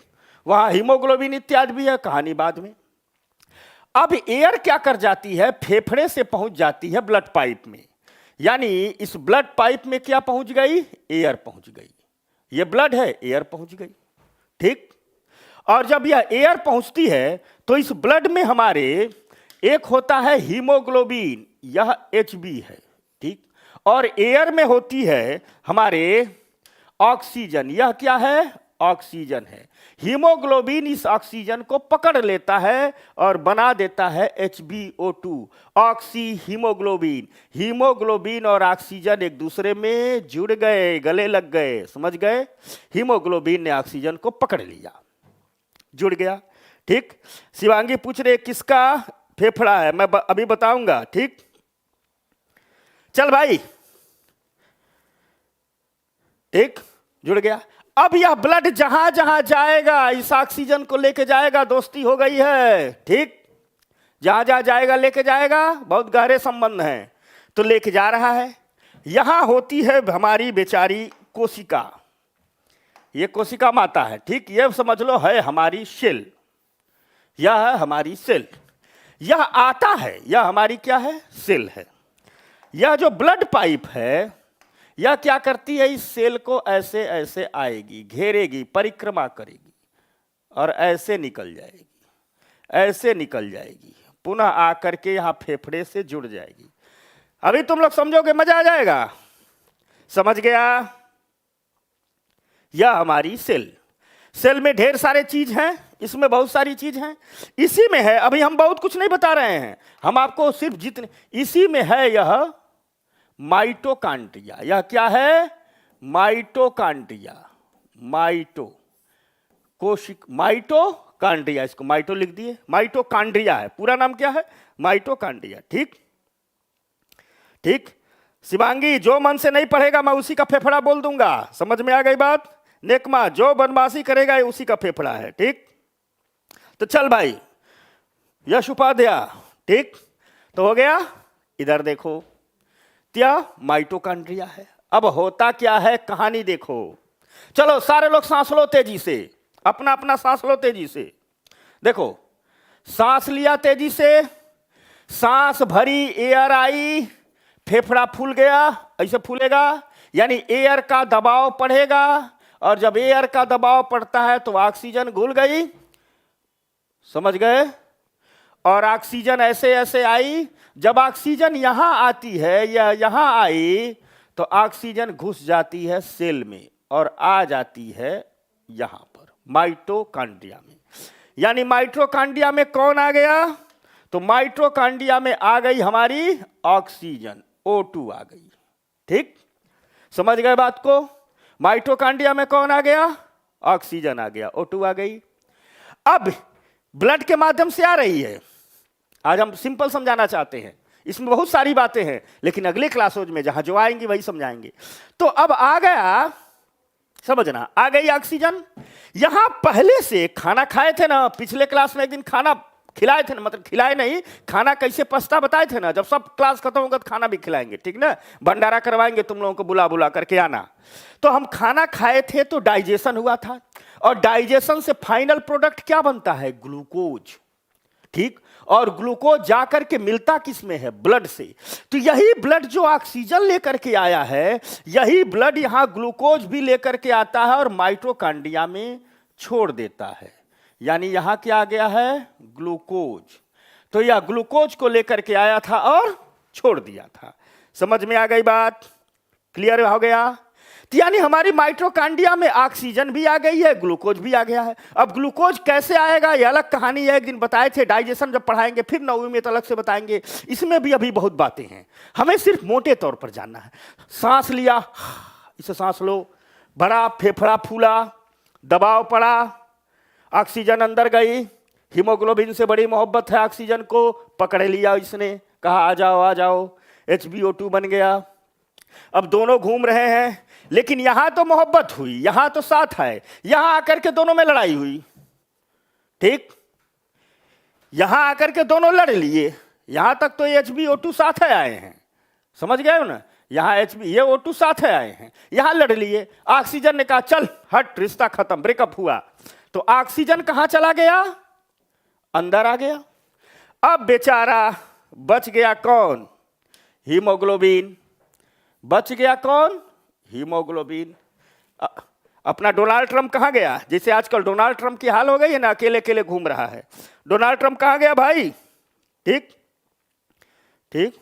वहां हीमोग्लोबिन इत्यादि भी है, कहानी बाद में। अब एयर क्या कर जाती है, फेफड़े से पहुंच जाती है ब्लड पाइप में, यानी इस ब्लड पाइप में क्या पहुंच गई, एयर पहुंच गई। ये ब्लड है, एयर पहुंच गई, ठीक। और जब यह एयर पहुंचती है तो इस ब्लड में हमारे एक होता है हीमोग्लोबिन, यह Hb है, ठीक। और एयर में होती है हमारे ऑक्सीजन, यह क्या है, ऑक्सीजन है। हीमोग्लोबिन इस ऑक्सीजन को पकड़ लेता है और बना देता है HbO2, ऑक्सी हीमोग्लोबिन। हीमोग्लोबिन और ऑक्सीजन एक दूसरे में जुड़ गए, गले लग गए, समझ गए। हीमोग्लोबिन ने ऑक्सीजन को पकड़ लिया, जुड़ गया, ठीक। शिवांगी पूछ रहे किसका फेफड़ा है, मैं अभी बताऊंगा, ठीक। चल भाई, ठीक, जुड़ गया। अब यह ब्लड जहां जहां जाएगा इस ऑक्सीजन को लेके जाएगा, दोस्ती हो गई है, ठीक। जहां जहां जाएगा लेके जाएगा, बहुत गहरे संबंध हैं, तो लेके जा रहा है। यहां होती है हमारी बेचारी कोशिका, ये कोशिका माता है, ठीक। ये समझ लो है हमारी सेल, यह है हमारी सेल। यह आता है, यह हमारी क्या है, सेल है। यह जो ब्लड पाइप है, यह क्या करती है, इस सेल को ऐसे ऐसे आएगी, घेरेगी, परिक्रमा करेगी और ऐसे निकल जाएगी, ऐसे निकल जाएगी, पुनः आकर के यहां फेफड़े से जुड़ जाएगी। अभी तुम लोग समझोगे, मजा आ जाएगा, समझ गया। यह हमारी सेल, सेल में ढेर सारे चीज हैं, इसमें बहुत सारी चीज हैं, इसी में है। अभी हम बहुत कुछ नहीं बता रहे हैं, हम आपको सिर्फ जितने, इसी में है यह माइटोकांड्रिया। यह क्या है, माइटोकांड्रिया, माइटो कोशिक, माइटोकांड्रिया, इसको माइटो लिख दिए, माइटोकांड्रिया है, पूरा नाम क्या है, माइटोकांड्रिया, ठीक, ठीक। शिवांगी, जो मन से नहीं पढ़ेगा मैं उसी का फेफड़ा बोल दूंगा, समझ में आ गई बात। नेकमा, जो बदमाशी करेगा ये उसी का फेफड़ा है, ठीक। तो चल भाई, यश उपाध्याय, ठीक, तो हो गया। इधर देखो, क्या माइटोकांड्रिया है। अब होता क्या है, कहानी देखो। चलो सारे लोग सांस लो तेजी से, अपना अपना सांस लो तेजी से। देखो, सांस लिया तेजी से, सांस भरी, एयर आई, फेफड़ा फूल गया, ऐसे फूलेगा, यानी एयर का दबाव पड़ेगा। और जब एयर का दबाव पड़ता है तो ऑक्सीजन घुल गई, समझ गए। और ऑक्सीजन ऐसे ऐसे आई। जब ऑक्सीजन यहां आती है या यहां आई तो ऑक्सीजन घुस जाती है सेल में और आ जाती है यहां पर माइटोकॉन्ड्रिया में। यानी माइटोकॉन्ड्रिया में कौन आ गया? तो माइटोकॉन्ड्रिया में आ गई हमारी ऑक्सीजन, O2 आ गई। ठीक, समझ गए बात को? माइटोकॉन्ड्रिया में कौन आ गया? ऑक्सीजन आ गया, O2 आ गई। अब ब्लड के माध्यम से आ रही है। आज हम सिंपल समझाना चाहते हैं, इसमें बहुत सारी बातें हैं, लेकिन अगले क्लासों में जहां जो आएंगी वही समझाएंगे। तो अब आ गया, समझना, आ गई ऑक्सीजन। यहां पहले से खाना खाए थे ना, पिछले क्लास में एक दिन खाना खिलाए थे ना, मतलब खिलाए नहीं, खाना कैसे पचता बताए थे ना। जब सब क्लास खत्म होगा तो खाना भी खिलाएंगे, ठीक ना, भंडारा करवाएंगे, तुम लोगों को बुला बुला करके आना। तो हम खाना खाए थे तो डाइजेशन हुआ था, और डाइजेशन से फाइनल प्रोडक्ट क्या बनता है? ग्लूकोज। ठीक, और ग्लूकोज जाकर के मिलता किसमें है? ब्लड से। तो यही ब्लड जो ऑक्सीजन लेकर के आया है, यही ब्लड यहां ग्लूकोज भी लेकर के आता है और माइटोकॉन्ड्रिया में छोड़ देता है। यानी यहां क्या आ गया है? ग्लूकोज। तो यह ग्लूकोज को लेकर के आया था और छोड़ दिया था। समझ में आ गई बात? क्लियर हो गया? तो यानी हमारी माइटोकॉन्ड्रिया में ऑक्सीजन भी आ गई है, ग्लूकोज भी आ गया है। अब ग्लूकोज कैसे आएगा यह अलग कहानी है, एक दिन बताए थे, डाइजेशन जब पढ़ाएंगे फिर 9वीं में तो अलग से बताएंगे। इसमें भी अभी बहुत बातें हैं, हमें सिर्फ मोटे तौर पर जानना है। सांस लिया, इसे सांस लो, भरा, फेफड़ा फूला, दबाव पड़ा, ऑक्सीजन अंदर गई, हीमोग्लोबिन से बड़ी मोहब्बत है ऑक्सीजन को, पकड़ लिया इसने, कहा आ जाओ आ जाओ, HbO2 बन गया। अब दोनों घूम रहे हैं, लेकिन यहां तो मोहब्बत हुई, यहां तो साथ है, यहां आकर के दोनों में लड़ाई हुई। ठीक, यहां आकर के दोनों लड़ लिए, यहां तक तो HbO2 साथ है आए हैं, समझ गए हो ना, यहां ये O2 साथ है आए हैं, यहां लड़ लिए। ऑक्सीजन ने कहा चल हट, रिश्ता खत्म, ब्रेकअप हुआ। तो ऑक्सीजन कहां चला गया? अंदर आ गया। अब बेचारा बच गया कौन? हीमोग्लोबिन। बच गया कौन? हीमोग्लोबिन। अपना डोनाल्ड ट्रंप कहां गया? जैसे आजकल डोनाल्ड ट्रंप की हाल हो गई है ना, अकेले अकेले घूम रहा है। डोनाल्ड ट्रंप कहां गया भाई? ठीक ठीक,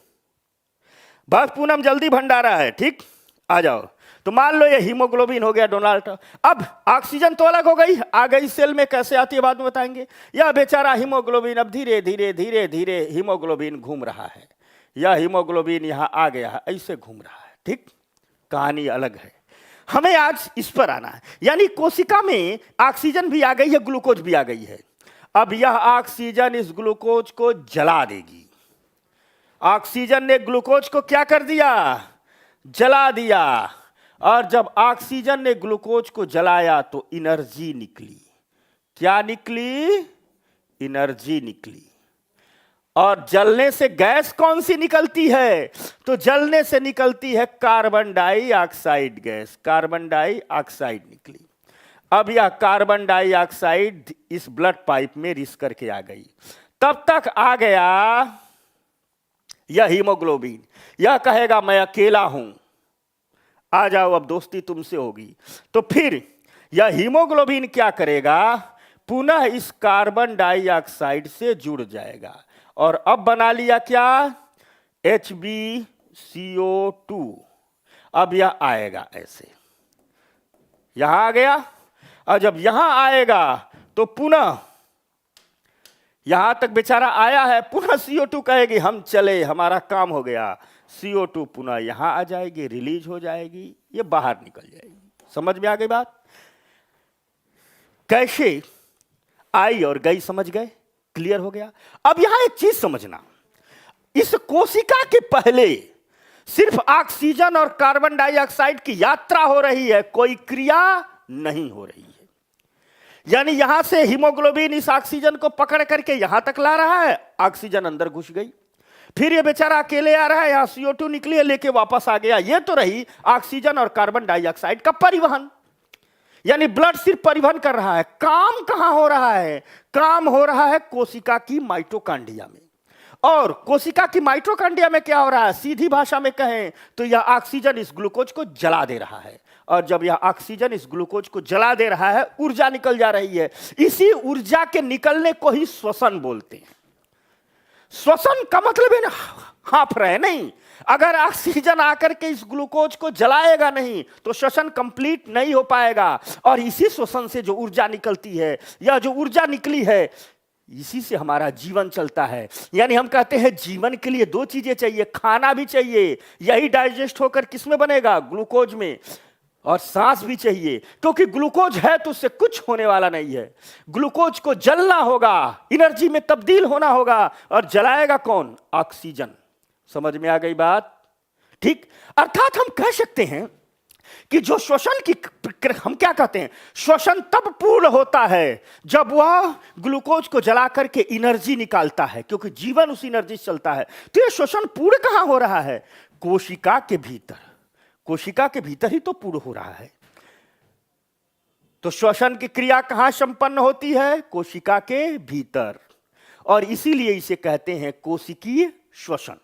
बस पूनम जल्दी भंडारा है, ठीक, आ जाओ। तो मान लो ये हीमोग्लोबिन हो गया डोनाल्ड ट्रंप। अब ऑक्सीजन तो अलग हो गई, आ गई सेल में, कैसे आती है बाद में बताएंगे। यह बेचारा हीमोग्लोबिन अब धीरे धीरे धीरे धीरे हीमोग्लोबिन घूम रहा है, यह हीमोग्लोबिन यहां आ गया है, ऐसे घूम रहा है। ठीक, कहानी अलग है, हमें आज इस पर आना है। यानी कोशिका में ऑक्सीजन भी आ गई है, ग्लूकोज भी आ गई है। अब यह ऑक्सीजन इस ग्लूकोज को जला देगी। ऑक्सीजन ने ग्लूकोज को क्या कर दिया? जला दिया। और जब ऑक्सीजन ने ग्लूकोज को जलाया तो एनर्जी निकली। क्या निकली? एनर्जी निकली। और जलने से गैस कौन सी निकलती है? तो जलने से निकलती है carbon dioxide gas, carbon dioxide निकली। अब यह कार्बन डाइऑक्साइड इस ब्लड पाइप में रिस करके आ गई। तब तक आ गया यह हीमोग्लोबिन, यह कहेगा मैं अकेला हूं, आ जाओ अब दोस्ती तुमसे होगी। तो फिर यह हीमोग्लोबिन क्या करेगा? पुनः इस कार्बन डाइऑक्साइड से जुड़ जाएगा और अब बना लिया क्या? HbCO2। अब यह आएगा ऐसे, यहां आ गया। और जब यहां आएगा तो पुनः यहां तक बेचारा आया है, पुनः CO2 कहेगी हम चले, हमारा काम हो गया। CO2 पुनः यहां आ जाएगी, रिलीज हो जाएगी, ये बाहर निकल जाएगी। समझ में आ गई बात? कैसे आई और गई, समझ गए? क्लियर हो गया? अब यहां एक चीज समझना, इस कोशिका के पहले सिर्फ ऑक्सीजन और कार्बन डाइऑक्साइड की यात्रा हो रही है, कोई क्रिया नहीं हो रही है। यानी यहां से हीमोग्लोबिन इस ऑक्सीजन को पकड़ करके यहां तक ला रहा है, ऑक्सीजन अंदर घुस गई। फिर ये बेचारा अकेले आ रहा है, यहां CO2 निकली है, लेके वापस आ गया। ये तो रही ऑक्सीजन और कार्बन डाइऑक्साइड का परिवहन। यानी ब्लड सिर्फ परिवहन कर रहा है, काम कहां हो रहा है? काम हो रहा है कोशिका की माइटोकॉन्ड्रिया में। और कोशिका की माइटोकॉन्ड्रिया में क्या हो रहा है? सीधी भाषा में कहें तो यह ऑक्सीजन इस ग्लूकोज को जला दे रहा है, और जब यह ऑक्सीजन इस ग्लूकोज को जला दे रहा है, ऊर्जा निकल जा रही है। इसी ऊर्जा के निकलने को ही श्वसन बोलते हैं। श्वसन का मतलब है ना हाँफ रहे नहीं, अगर ऑक्सीजन आकर के इस ग्लूकोज को जलाएगा नहीं तो श्वसन कंप्लीट नहीं हो पाएगा। और इसी श्वसन से जो ऊर्जा निकलती है, या जो ऊर्जा निकली है, इसी से हमारा जीवन चलता है। यानी हम कहते हैं जीवन के लिए दो चीजें चाहिए, खाना भी चाहिए, यही डाइजेस्ट होकर किसमें बनेगा, ग्लूकोज में, और सांस भी चाहिए, क्योंकि ग्लूकोज है तो उससे कुछ होने वाला नहीं है। ग्लूकोज को जलना होगा, एनर्जी में तब्दील होना होगा, और जलाएगा कौन, ऑक्सीजन। समझ में आ गई बात? ठीक। अर्थात हम कह सकते हैं कि जो श्वसन की, हम क्या कहते हैं, श्वसन तब पूर्ण होता है जब वह ग्लूकोज को जला करके एनर्जी निकालता है, क्योंकि जीवन उस एनर्जी से चलता है। तो यह श्वसन पूर्ण कहां हो रहा है, कोशिका के भीतर, कोशिका के भीतर ही तो पूर्ण हो रहा है। तो श्वसन की क्रिया कहां संपन्न होती है, कोशिका के भीतर, और इसीलिए इसे कहते हैं कोशिकीय श्वसन।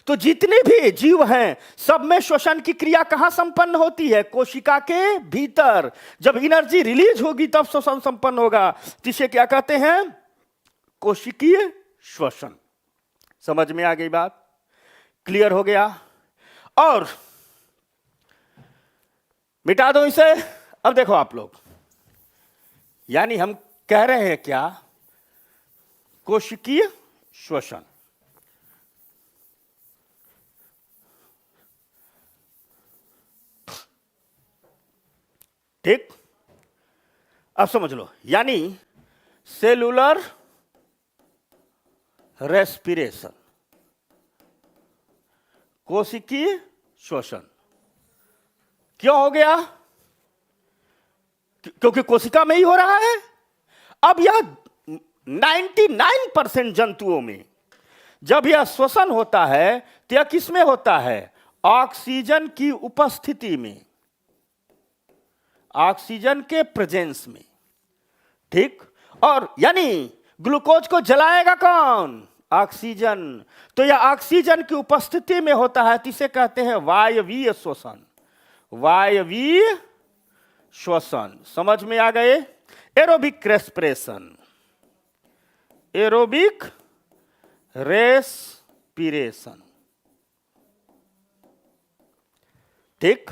तो जितने भी जीव हैं सब में श्वसन की क्रिया कहां संपन्न होती है, कोशिका के भीतर। जब एनर्जी रिलीज होगी तब श्वसन संपन्न होगा, जिसे क्या कहते हैं, कोशिकीय श्वसन। समझ में आ गई बात? क्लियर हो गया? और मिटा दो इसे। अब देखो आप लोग, यानी हम कह रहे हैं क्या, कोशिकीय श्वसन। ठीक, अब समझ लो, यानी सेलुलर रेस्पिरेशन, कोशिकीय श्वसन। क्यों हो गया? क्योंकि कोशिका में ही हो रहा है। अब यह 99% जंतुओं में जब यह श्वसन होता है तो यह किसमें होता है, ऑक्सीजन की उपस्थिति में, ऑक्सीजन के प्रेजेंस में। ठीक, और यानी ग्लूकोज को जलाएगा कौन, ऑक्सीजन। तो यह ऑक्सीजन की उपस्थिति में होता है, इसे कहते हैं वायवीय श्वसन, वायवीय श्वसन। समझ में आ गए? Aerobic respiration, aerobic respiration. ठीक,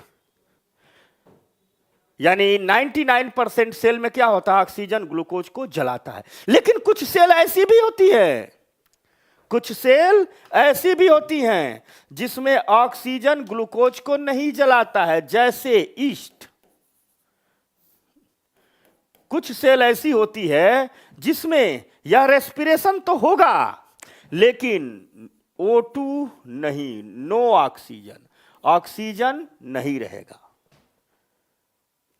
यानी 99% सेल में क्या होता है, ऑक्सीजन ग्लूकोज को जलाता है। लेकिन कुछ सेल ऐसी भी होती है, कुछ सेल ऐसी भी होती हैं जिसमें ऑक्सीजन ग्लूकोज को नहीं जलाता है, जैसे ईस्ट। कुछ सेल ऐसी होती है जिसमें यह रेस्पिरेशन तो होगा लेकिन O2 नहीं, नो ऑक्सीजन, ऑक्सीजन नहीं रहेगा,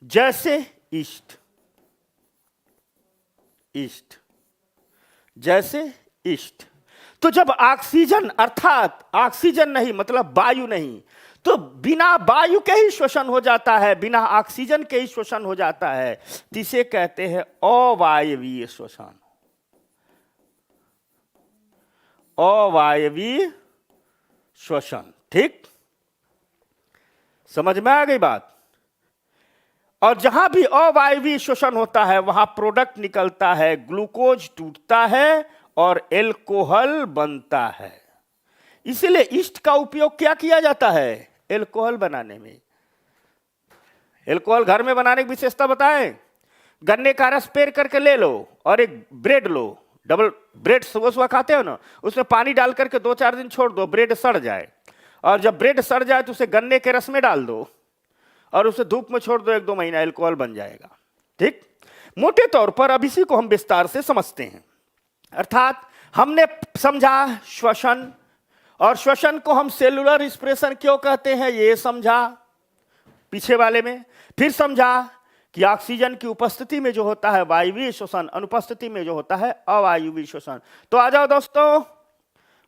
जैसे ईस्ट, ईस्ट, जैसे ईस्ट। तो जब ऑक्सीजन, अर्थात ऑक्सीजन नहीं मतलब वायु नहीं, तो बिना वायु के ही श्वसन हो जाता है, बिना ऑक्सीजन के ही श्वसन हो जाता है, जिसे कहते हैं अवायवीय श्वसन, अवायवीय श्वसन। ठीक, समझ में आ गई बात? और जहां भी अवायवीय श्वसन होता है वहां प्रोडक्ट निकलता है, ग्लूकोज टूटता है और एल्कोहल बनता है। इसीलिए ईस्ट का उपयोग क्या किया जाता है, एल्कोहल बनाने में। एल्कोहल घर में बनाने की विशेषता बताएं, गन्ने का रस पेर करके ले लो और एक ब्रेड लो, डबल ब्रेड सुबह सुबह खाते हो ना, उसमें पानी डाल करके 2-4 दिन छोड़ दो, ब्रेड सड़ जाए, और जब ब्रेड सड़ जाए तो उसे गन्ने के रस में डाल दो और उसे धूप में छोड़ दो 1-2 महीना, एल्कोहल बन जाएगा। ठीक, मोटे तौर पर अब इसी को हम विस्तार से समझते हैं। अर्थात हमने समझा श्वसन, और श्वसन को हम सेलुलर रेस्पिरेशन क्यों कहते हैं ये समझा पीछे वाले में। फिर समझा कि ऑक्सीजन की उपस्थिति में जो होता है वायवीय श्वसन, अनुपस्थिति में जो होता है अवायवीय श्वसन। तो आ जाओ दोस्तों,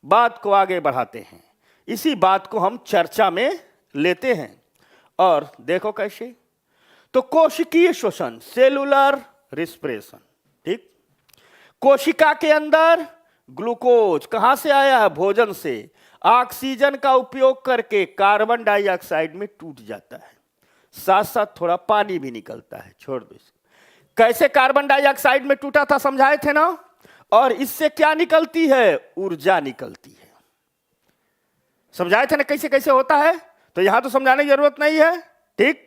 बात को आगे बढ़ाते हैं, इसी बात को हम चर्चा में लेते हैं। और देखो कैसे, तो कोशिकीय श्वसन, सेलुलर रेस्पिरेशन। ठीक, कोशिका के अंदर ग्लूकोज कहां से आया है, भोजन से, ऑक्सीजन का उपयोग करके कार्बन डाइऑक्साइड में टूट जाता है, साथ साथ थोड़ा पानी भी निकलता है, छोड़ दो इसको। कैसे कार्बन डाइऑक्साइड में टूटा था समझाए थे ना, और इससे क्या निकलती है? ऊर्जा निकलती है। समझाए थे ना कैसे कैसे होता है, तो यहां तो समझाने की जरूरत नहीं है। ठीक,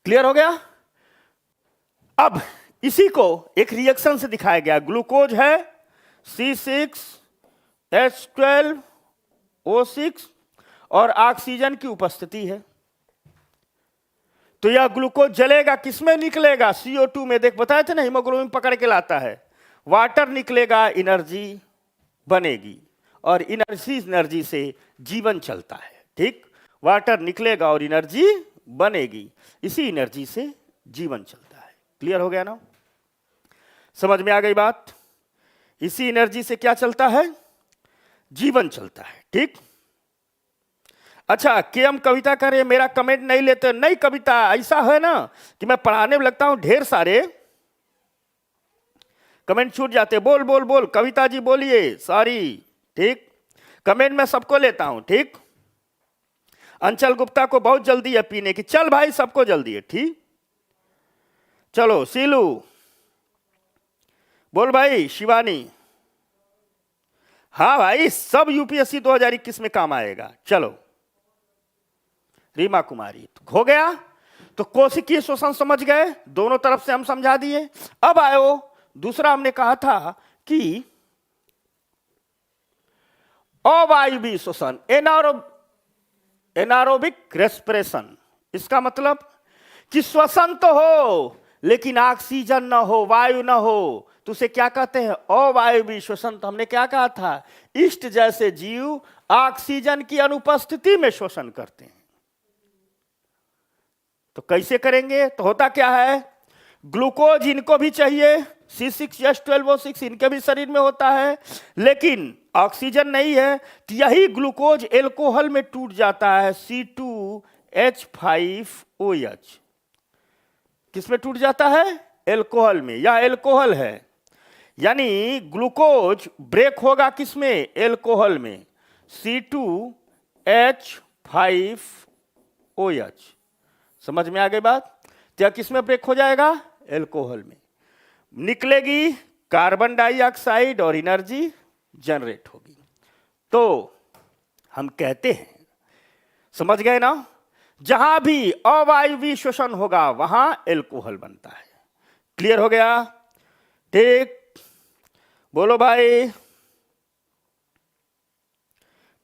क्लियर हो गया। अब इसी को एक रिएक्शन से दिखाया गया। ग्लूकोज है C6H12O6 और ऑक्सीजन की उपस्थिति है, तो यह ग्लूकोज जलेगा, किसमें निकलेगा? CO2 में। देख बताए थे ना, हीमोग्लोबिन पकड़ के लाता है, वाटर निकलेगा, एनर्जी बनेगी, और एनर्जी से जीवन चलता है। ठीक, वाटर निकलेगा और एनर्जी बनेगी, इसी एनर्जी से जीवन चलता है। क्लियर हो गया ना? समझ में आ गई बात? इसी एनर्जी से क्या चलता है? जीवन चलता है। ठीक, अच्छा, के हम कविता करे, मेरा कमेंट नहीं लेते। नहीं कविता, ऐसा है ना कि मैं पढ़ाने में लगता हूं, ढेर सारे कमेंट छूट जाते। बोल बोल बोल, कविता जी बोलिए, सॉरी। ठीक, कमेंट में सबको लेता हूं। ठीक, अंचल गुप्ता को बहुत जल्दी है पीने की। चल भाई, सबको जल्दी है। ठीक, चलो सीलू बोल भाई। शिवानी, हाँ भाई, सब यूपीएससी 2021 में काम आएगा। चलो रीमा कुमारी, हो गया। तो कोशिकीय श्वसन समझ गए, दोनों तरफ से हम समझा दिए। अब आयो दूसरा, हमने कहा था कि अवायवीय श्वसन, एनारोबिक रेस्पिरेशन। इसका मतलब कि श्वसन तो हो लेकिन ऑक्सीजन ना हो, वायु ना हो, तो उसे क्या कहते हैं? अवायवीय श्वसन। तो हमने क्या कहा था? इष्ट जैसे जीव ऑक्सीजन की अनुपस्थिति में श्वसन करते हैं। तो कैसे करेंगे? तो होता क्या है, ग्लूकोज इनको भी चाहिए, C6H12O6 इनके भी शरीर में होता है, लेकिन ऑक्सीजन नहीं है, तो यही ग्लूकोज एल्कोहल में टूट जाता है, C2H5OH। किस में टूट जाता है? एल्कोहल में। यह एल्कोहल है, यानी ग्लूकोज ब्रेक होगा किसमें? एल्कोहल में, C2H5OH। समझ में आ गई बात? क्या किस में ब्रेक हो जाएगा? एल्कोहल में। निकलेगी कार्बन डाइऑक्साइड और एनर्जी जनरेट होगी। तो हम कहते हैं, समझ गए ना, जहां भी अवायवीय श्वसन होगा वहां एल्कोहल बनता है। क्लियर हो गया? ठीक, बोलो भाई।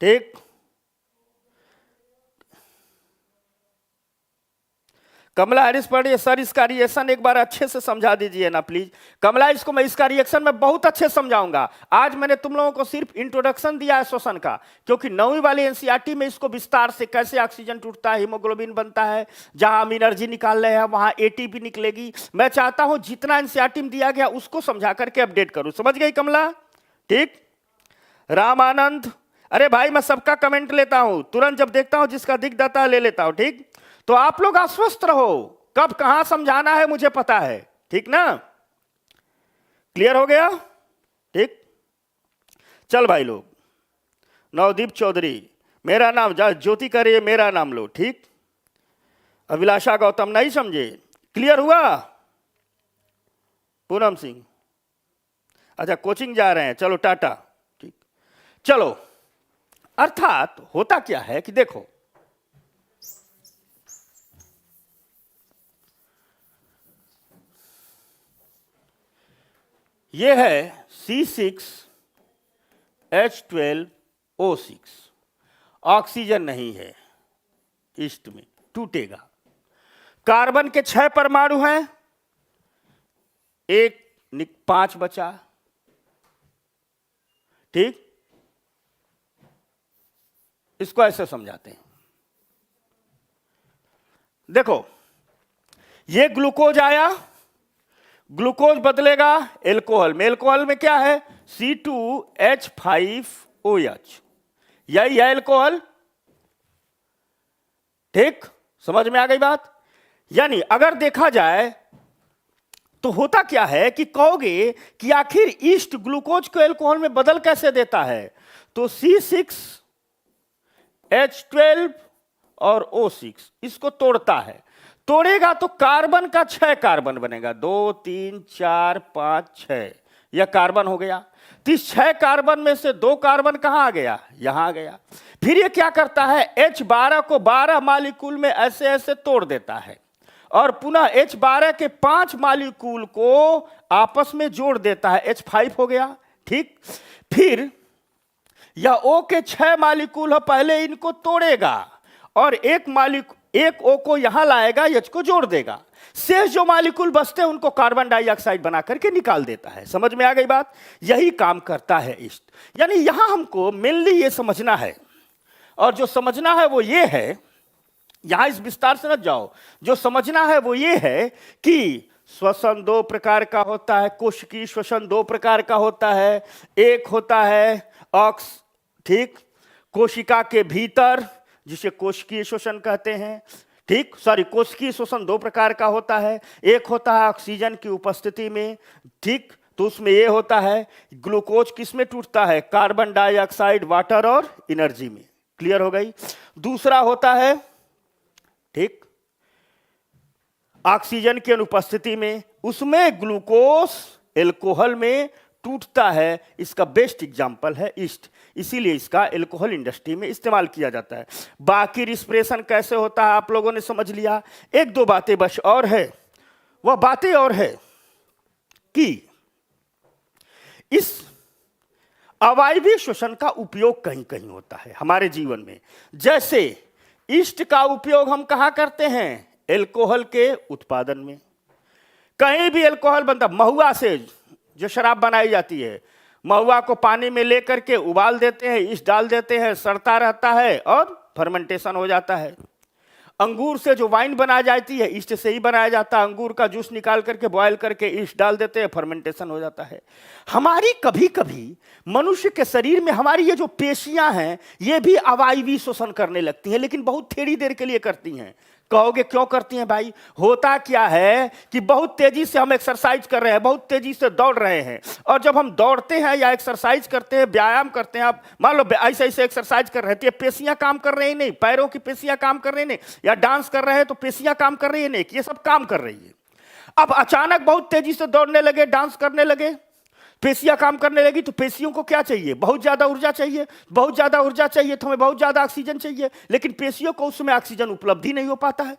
ठीक, कमला हैरिस पढ़िए। सर इसका रिएक्शन एक बार अच्छे से समझा दीजिए ना प्लीज। कमला, इसको मैं इसका रिएक्शन में बहुत अच्छे समझाऊंगा। आज मैंने तुम लोगों को सिर्फ इंट्रोडक्शन दिया है श्वसन का, क्योंकि 9वीं वाली एनसीईआरटी में इसको विस्तार से कैसे ऑक्सीजन टूटता है, हीमोग्लोबिन बनता है, जहां हम एनर्जी निकाल रहे हैं वहां एटीपी निकलेगी। मैं चाहता हूं जितना एनसीईआरटी में दिया गया उसको समझा करके अपडेट करूं। समझ गई कमला? ठीक, रामानंद, अरे भाई मैं सबका कमेंट लेता हूं, तुरंत जब देखता हूं जिसका दिख जाता है ले लेता हूं। ठीक, तो आप लोग आश्वस्त रहो, कब कहां समझाना है मुझे पता है। ठीक ना? क्लियर हो गया? ठीक, चल भाई लोग। नवदीप चौधरी, मेरा नाम ज्योति करे, मेरा नाम लो। ठीक, अभिलाषा गौतम, नहीं समझे? क्लियर हुआ? पूनम सिंह, अच्छा कोचिंग जा रहे हैं, चलो टाटा। ठीक, चलो। अर्थात होता क्या है कि देखो, यह है C6H12O6, ऑक्सीजन नहीं है, ईस्ट में टूटेगा। कार्बन के 6 परमाणु हैं, 5 बचा। ठीक, इसको ऐसे समझाते हैं। देखो, ये ग्लूकोज आया, ग्लूकोज बदलेगा एल्कोहल में। एल्कोहल में क्या है? C2H5OH, यही है एल्कोहल। ठीक, समझ में आ गई बात? यानी अगर देखा जाए तो होता क्या है कि कहोगे कि आखिर ईस्ट ग्लूकोज को एल्कोहल में बदल कैसे देता है? तो C6H12 और O6 इसको तोड़ता है। तोड़ेगा तो कार्बन का 6 कार्बन बनेगा, 2 3 4 5 6, यह कार्बन हो गया। तो इस 6 कार्बन में से 2 कार्बन कहाँ आ गया, यहां आ गया। फिर ये क्या करता है, H12 को 12 मालिक्यूल में ऐसे ऐसे तोड़ देता है और पुनः H12 के 5 मालिक्यूल को आपस में जोड़ देता है, H5 हो गया। ठीक, फिर यह O के 6 मालिक्यूल है, पहले इनको तोड़ेगा और एक O को यहां लाएगा, H को जोड़ देगा। शेष जो मालिक्यूल बचते हैं उनको कार्बन डाइऑक्साइड बना करके निकाल देता है। समझ में आ गई बात, यही काम करता है ईस्ट। यानी यहां हमको मेनली ये समझना है, और जो समझना है वो ये है, यहां इस विस्तार से न जाओ, जो समझना है वो ये है कि श्वसन 2 प्रकार का होता है, कोशिकीय श्वसन 2 प्रकार का होता है। एक होता है ऑक्स, ठीक, कोशिका के भीतर, जिसे कोशिकीय श्वसन कहते हैं। ठीक, सॉरी, कोशिकीय श्वसन 2 प्रकार का होता है। एक होता है ऑक्सीजन की उपस्थिति में, ठीक, तो उसमें ये होता है ग्लूकोज किस में टूटता है, कार्बन डाइऑक्साइड, वाटर और एनर्जी में। क्लियर हो गई। दूसरा होता है, ठीक, ऑक्सीजन की अनुपस्थिति में, उसमें ग्लूकोज एल्कोहल में टूटता है। इसका बेस्ट एग्जांपल है ईस्ट, इसीलिए इसका एल्कोहल इंडस्ट्री में इस्तेमाल किया जाता है। बाकी रिस्पिरेशन कैसे होता है आप लोगों ने समझ लिया। 1-2 बातें बस और है, वह बातें और है कि इस अवायवीय श्वसन का उपयोग कहीं कहीं होता है हमारे जीवन में। जैसे ईस्ट का उपयोग हम कहां करते हैं, एल्कोहल के उत्पादन में। कहीं भी एल्कोहल बनता, महुआ से जो शराब बनाई जाती है, महुआ को पानी में लेकर के उबाल देते हैं, ईस्ट डाल देते हैं, सड़ता रहता है और फर्मेंटेशन हो जाता है। अंगूर से जो वाइन बनाई जाती है, ईस्ट से ही बनाया जाता है। अंगूर का जूस निकाल करके बॉयल करके ईस्ट डाल देते हैं, फर्मेंटेशन हो जाता है। हमारी कभी कभी मनुष्य के शरीर में हमारी ये जो पेशियां हैं, ये भी अवायवीय श्वसन करने लगती हैं, लेकिन बहुत थोड़ी देर के लिए करती हैं। कहोगे क्यों करती हैं भाई, होता क्या है कि बहुत तेजी से हम एक्सरसाइज कर रहे हैं, बहुत तेजी से दौड़ रहे हैं, और जब हम दौड़ते हैं या एक्सरसाइज करते हैं, व्यायाम करते हैं, आप मान लो ऐसे ऐसे एक्सरसाइज कर रहे हैं तो ये पेशियां काम कर रही नहीं, पैरों की पेशियां काम कर रही नहीं, या डांस कर रहे हैं तो पेशियां काम कर रही है नहीं, ये सब काम कर रही है। अब अचानक बहुत तेजी से दौड़ने लगे, डांस करने लगे, पेशियां काम करने लगी, तो पेशियों को क्या चाहिए, बहुत ज्यादा ऊर्जा चाहिए। बहुत ज्यादा ऊर्जा चाहिए तो हमें बहुत ज्यादा ऑक्सीजन चाहिए, लेकिन पेशियों को उस समय ऑक्सीजन उपलब्ध ही नहीं हो पाता है।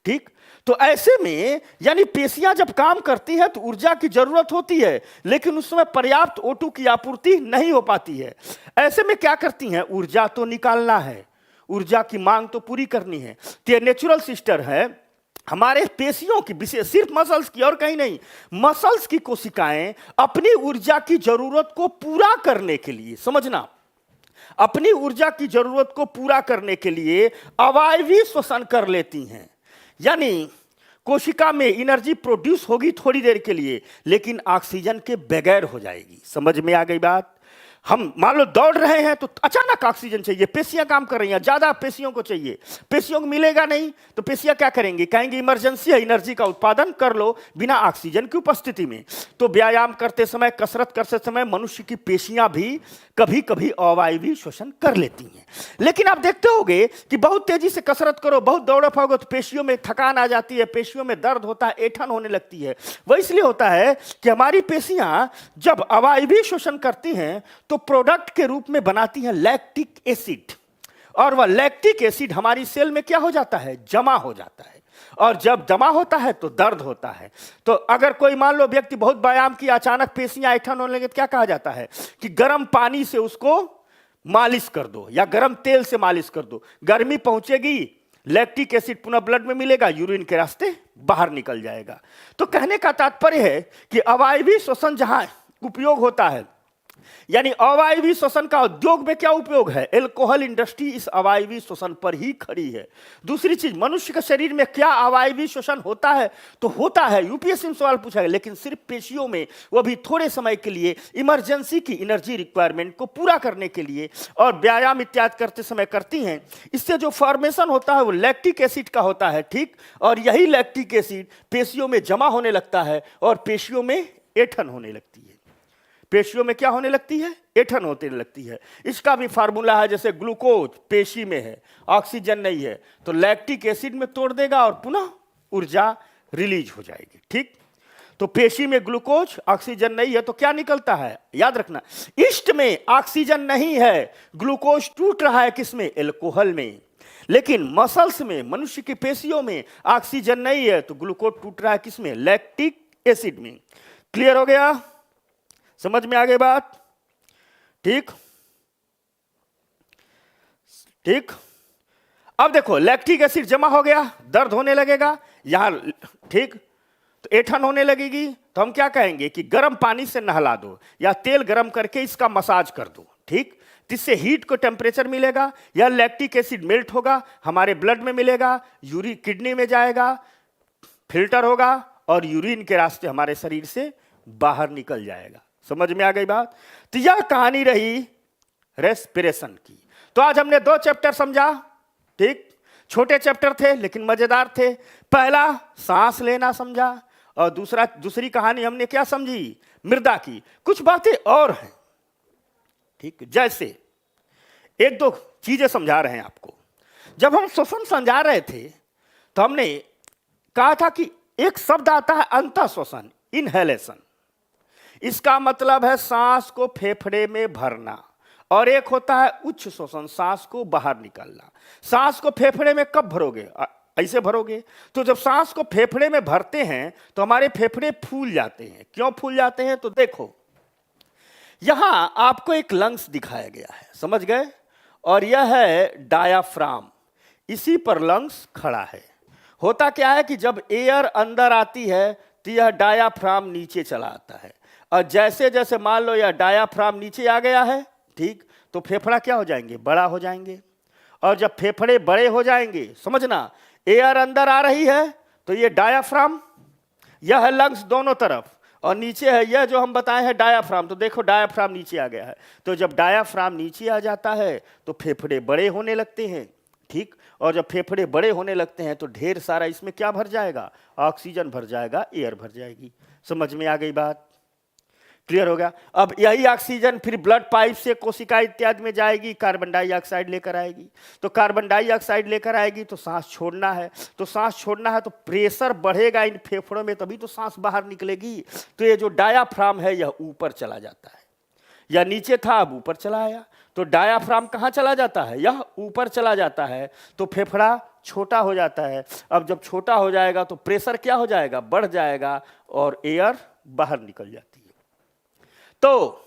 ठीक, तो ऐसे में यानी पेशियां जब काम करती है तो ऊर्जा की जरूरत होती है, लेकिन उस समय पर्याप्त O2 की आपूर्ति नहीं हो पाती है। ऐसे में क्या करती हैं, ऊर्जा तो निकालना है, ऊर्जा की मांग तो पूरी करनी है। तो ये नेचुरल सिस्टम है हमारे पेशियों की, विशेष सिर्फ मसल्स की और कहीं नहीं, मसल्स की कोशिकाएं अपनी ऊर्जा की जरूरत को पूरा करने के लिए, समझना, अपनी ऊर्जा की जरूरत को पूरा करने के लिए अवायवीय श्वसन कर लेती हैं। यानी कोशिका में एनर्जी प्रोड्यूस होगी थोड़ी देर के लिए, लेकिन ऑक्सीजन के बगैर हो जाएगी। समझ में आ गई बात। हम मान लो दौड़ रहे हैं तो अचानक ऑक्सीजन चाहिए, पेशियां काम कर रही हैं, ज्यादा पेशियों को चाहिए, पेशियों को मिलेगा नहीं तो पेशियां क्या करेंगी, कहेंगे इमरजेंसी है, एनर्जी का उत्पादन कर लो बिना ऑक्सीजन की उपस्थिति में। तो व्यायाम करते समय, कसरत करते समय मनुष्य की पेशियां भी कभी कभी अवायवीय श्वसन कर लेती हैं। लेकिन आप देखते होंगे कि बहुत तेजी से कसरत करो, बहुत दौड़ पाओगे तो पेशियों में थकान आ जाती है, पेशियों में दर्द होता है, ऐंठन होने लगती है। वह इसलिए होता है कि हमारी पेशियां जब अवायवीय श्वसन करती हैं तो प्रोडक्ट के रूप में बनाती हैं लैक्टिक एसिड, और वह लैक्टिक एसिड हमारी सेल में क्या हो जाता है, जमा हो जाता है, और जब जमा होता है तो दर्द होता है। तो अगर कोई मान लो व्यक्ति बहुत व्यायाम किया, अचानक पेशियां ऐंठन होने लगे तो क्या कहा जाता है कि गर्म पानी से उसको मालिश कर दो या गर्म तेल से मालिश कर दो, गर्मी पहुंचेगी, लैक्टिक एसिड पुनः ब्लड में मिलेगा, यूरिन के रास्ते बाहर निकल जाएगा। तो कहने का तात्पर्य है कि अवायवीय श्वसन जहां उपयोग होता है, यानी अवायवीय श्वसन का उद्योग में क्या उपयोग है, एल्कोहल इंडस्ट्री इस अवायवीय श्वसन पर ही खड़ी है। दूसरी चीज, मनुष्य के शरीर में क्या अवायवीय श्वसन होता है, तो होता है, यूपीएससी में सवाल पूछा है, लेकिन सिर्फ पेशियों में, वो भी थोड़े समय के लिए, इमरजेंसी की एनर्जी रिक्वायरमेंट को पूरा करने के लिए, और व्यायाम इत्यादि करते समय करती हैं। इससे जो फॉर्मेशन होता है वो लैक्टिक एसिड का होता है, ठीक, और यही लैक्टिक एसिड पेशियों में जमा होने लगता है और पेशियों में ऐंठन होने लगती है। पेशियों में क्या होने लगती है, ऐंठन होने लगती है। इसका भी फार्मूला है, जैसे ग्लूकोज पेशी में है, ऑक्सीजन नहीं है, तो लैक्टिक एसिड में तोड़ देगा और पुनः ऊर्जा रिलीज हो जाएगी। ठीक, तो पेशी में ग्लूकोज, ऑक्सीजन नहीं है तो क्या निकलता है, याद रखना, ईस्ट में ऑक्सीजन नहीं है, ग्लूकोज टूट रहा है किसमें, एल्कोहल में। लेकिन मसल्स में, मनुष्य की पेशियों में ऑक्सीजन नहीं है तो ग्लूकोज टूट रहा है किसमें, लैक्टिक एसिड में। क्लियर हो गया, समझ में आ गई बात? ठीक ठीक। अब देखो लैक्टिक एसिड जमा हो गया, दर्द होने लगेगा यहां, ठीक, तो ऐंठन होने लगेगी, तो हम क्या कहेंगे कि गर्म पानी से नहला दो या तेल गर्म करके इसका मसाज कर दो, ठीक, जिससे हीट को टेम्परेचर मिलेगा, या लैक्टिक एसिड मेल्ट होगा, हमारे ब्लड में मिलेगा, यूरिन किडनी में जाएगा, फिल्टर होगा और यूरिन के रास्ते हमारे शरीर से बाहर निकल जाएगा। समझ में आ गई बात? तो यह कहानी रही रेस्पिरेशन की। तो आज हमने 2 चैप्टर समझा, ठीक, छोटे चैप्टर थे लेकिन मजेदार थे। पहला सांस लेना समझा और दूसरी कहानी हमने क्या समझी, मृदा की। कुछ बातें और हैं, ठीक, जैसे 1-2 चीजें समझा रहे हैं आपको। जब हम श्वसन समझा रहे थे तो हमने कहा था कि एक शब्द आता है अंतः श्वसन, इनहेलेशन, इसका मतलब है सांस को फेफड़े में भरना, और एक होता है उच्च श्वसन, सांस को बाहर निकालना। सांस को फेफड़े में कब भरोगे, ऐसे भरोगे। तो जब सांस को फेफड़े में भरते हैं तो हमारे फेफड़े फूल जाते हैं। क्यों फूल जाते हैं, तो देखो यहां आपको एक लंग्स दिखाया गया है, समझ गए, और यह है डायाफ्राम, इसी पर लंग्स खड़ा है। होता क्या है कि जब एयर अंदर आती है तो यह डायाफ्राम नीचे चला आता है, और जैसे जैसे मान लो यह डायाफ्राम नीचे आ गया है, ठीक, तो फेफड़ा क्या हो जाएंगे, बड़ा हो जाएंगे। और जब फेफड़े बड़े हो जाएंगे, समझना, एयर अंदर आ रही है तो ये डायाफ्राम, यह है लंग्स दोनों तरफ, और नीचे है यह जो हम बताए हैं डायाफ्राम। तो देखो डायाफ्राम नीचे आ गया है, तो जब डायाफ्राम नीचे आ जाता है तो फेफड़े बड़े होने लगते हैं, ठीक, और जब फेफड़े बड़े होने लगते हैं तो ढेर सारा इसमें क्या भर जाएगा, ऑक्सीजन भर जाएगा, एयर भर जाएगी। समझ में आ गई बात? क्लियर हो गया? अब यही ऑक्सीजन फिर ब्लड पाइप से कोशिका इत्यादि में जाएगी, कार्बन डाइऑक्साइड लेकर आएगी। तो कार्बन डाइऑक्साइड लेकर आएगी तो सांस छोड़ना है, तो सांस छोड़ना है तो प्रेशर बढ़ेगा इन फेफड़ों में, तभी तो सांस बाहर निकलेगी। तो ये जो डायाफ्राम है यह ऊपर चला जाता है, या नीचे था अब ऊपर चला आया। तो डायाफ्राम कहाँ चला जाता है, यह ऊपर चला जाता है, तो फेफड़ा छोटा हो जाता है। अब जब छोटा हो जाएगा तो प्रेशर क्या हो जाएगा, बढ़ जाएगा, और एयर बाहर निकल जाती है। तो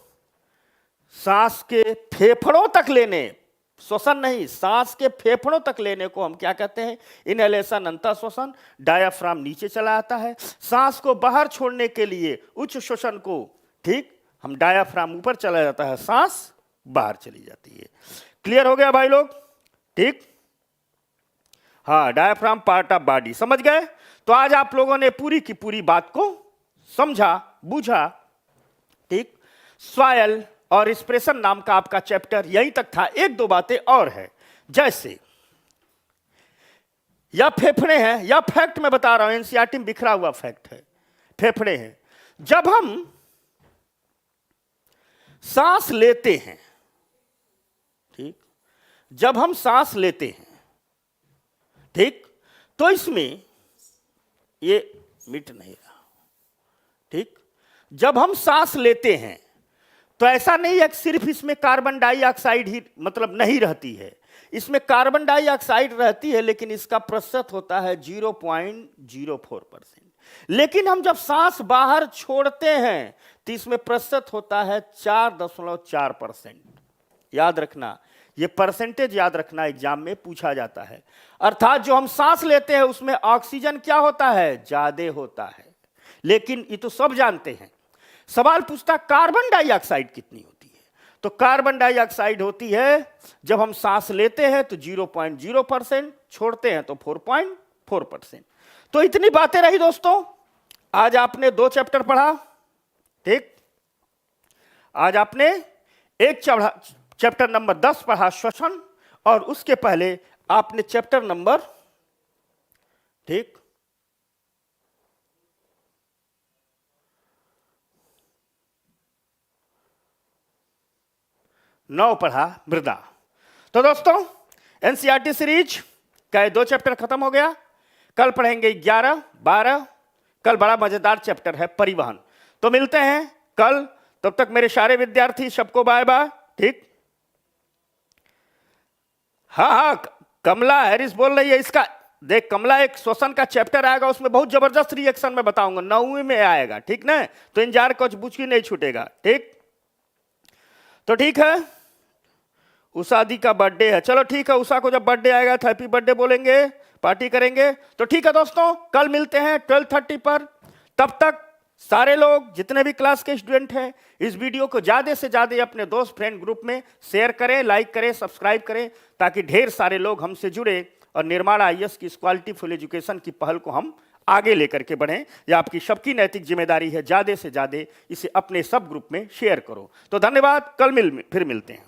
सांस के फेफड़ों तक लेने, श्वसन नहीं, सांस के फेफड़ों तक लेने को हम क्या कहते हैं, इनहेलेशन, अंतः श्वसन। डायाफ्राम नीचे चला आता है। सांस को बाहर छोड़ने के लिए उच्च श्वसन को, ठीक, हम डायाफ्राम ऊपर चला जाता है, सांस बाहर चली जाती है। क्लियर हो गया भाई लोग? ठीक, हाँ, डायाफ्राम पार्ट ऑफ बॉडी, समझ गए? तो आज आप लोगों ने पूरी की पूरी बात को समझा, बूझा, ठीक। सॉयल और रिस्पिरेशन नाम का आपका चैप्टर यहीं तक था। 1-2 बातें और है, जैसे यह फेफड़े हैं, यह फैक्ट मैं बता रहा हूं, एनसीईआरटी में बिखरा हुआ फैक्ट है, फेफड़े हैं। जब हम सांस लेते हैं, ठीक, जब हम सांस लेते हैं, ठीक, तो इसमें ये मिट नहीं रहा, ठीक, जब हम सांस लेते हैं तो ऐसा नहीं है कि सिर्फ इसमें कार्बन डाइऑक्साइड ही मतलब नहीं रहती है, इसमें कार्बन डाइऑक्साइड रहती है, लेकिन इसका प्रतिशत होता है 0.04%। लेकिन हम जब सांस बाहर छोड़ते हैं तो इसमें प्रतिशत होता है 4.4%। याद रखना, ये परसेंटेज याद रखना, एग्जाम में पूछा जाता है। अर्थात जो हम सांस लेते हैं उसमें ऑक्सीजन क्या होता है, ज्यादा होता है, लेकिन ये तो सब जानते हैं। सवाल पूछता कार्बन डाइऑक्साइड कितनी होती है, तो कार्बन डाइऑक्साइड होती है जब हम सांस लेते हैं तो 0.0%, छोड़ते हैं तो 4.4%। तो इतनी बातें रही दोस्तों। आज आपने 2 चैप्टर पढ़ा, ठीक, आज आपने एक चैप्टर नंबर 10 पढ़ा, श्वसन, और उसके पहले आपने चैप्टर नंबर, ठीक, 9 पढ़ा, मृदा। तो दोस्तों एनसीईआरटी सीरीज का 2 चैप्टर खत्म हो गया। कल पढ़ेंगे 11, 12, कल बड़ा मजेदार चैप्टर है परिवहन। तो मिलते हैं कल, तब तक मेरे सारे विद्यार्थी सबको बाय बाय। ठीक, हाँ, कमला हैरिस बोल रही है इसका, देख कमला, एक श्वसन का चैप्टर आएगा, उसमें बहुत जबरदस्त रिएक्शन में बताऊंगा, 9वीं में आएगा, ठीक ना, तो इंतजार कुछ बुझ नहीं छूटेगा। ठीक, तो ठीक है, उषा दी का बर्थडे है, चलो ठीक है, उषा को जब बर्थडे आएगा तो हैप्पी बर्थडे बोलेंगे, पार्टी करेंगे। तो ठीक है दोस्तों, कल मिलते हैं 12:30 पर। तब तक सारे लोग जितने भी क्लास के स्टूडेंट हैं इस वीडियो को ज्यादा से ज्यादा अपने दोस्त फ्रेंड ग्रुप में शेयर करें, लाइक करें, सब्सक्राइब करें, ताकि ढेर सारे लोग हमसे जुड़े और निर्माण आईएएस की इस क्वालिटी फुल एजुकेशन की पहल को हम आगे लेकर के बढ़ें। यह आपकी सबकी नैतिक जिम्मेदारी है, ज्यादा से ज्यादा इसे अपने सब ग्रुप में शेयर करो। तो धन्यवाद, कल फिर मिलते हैं।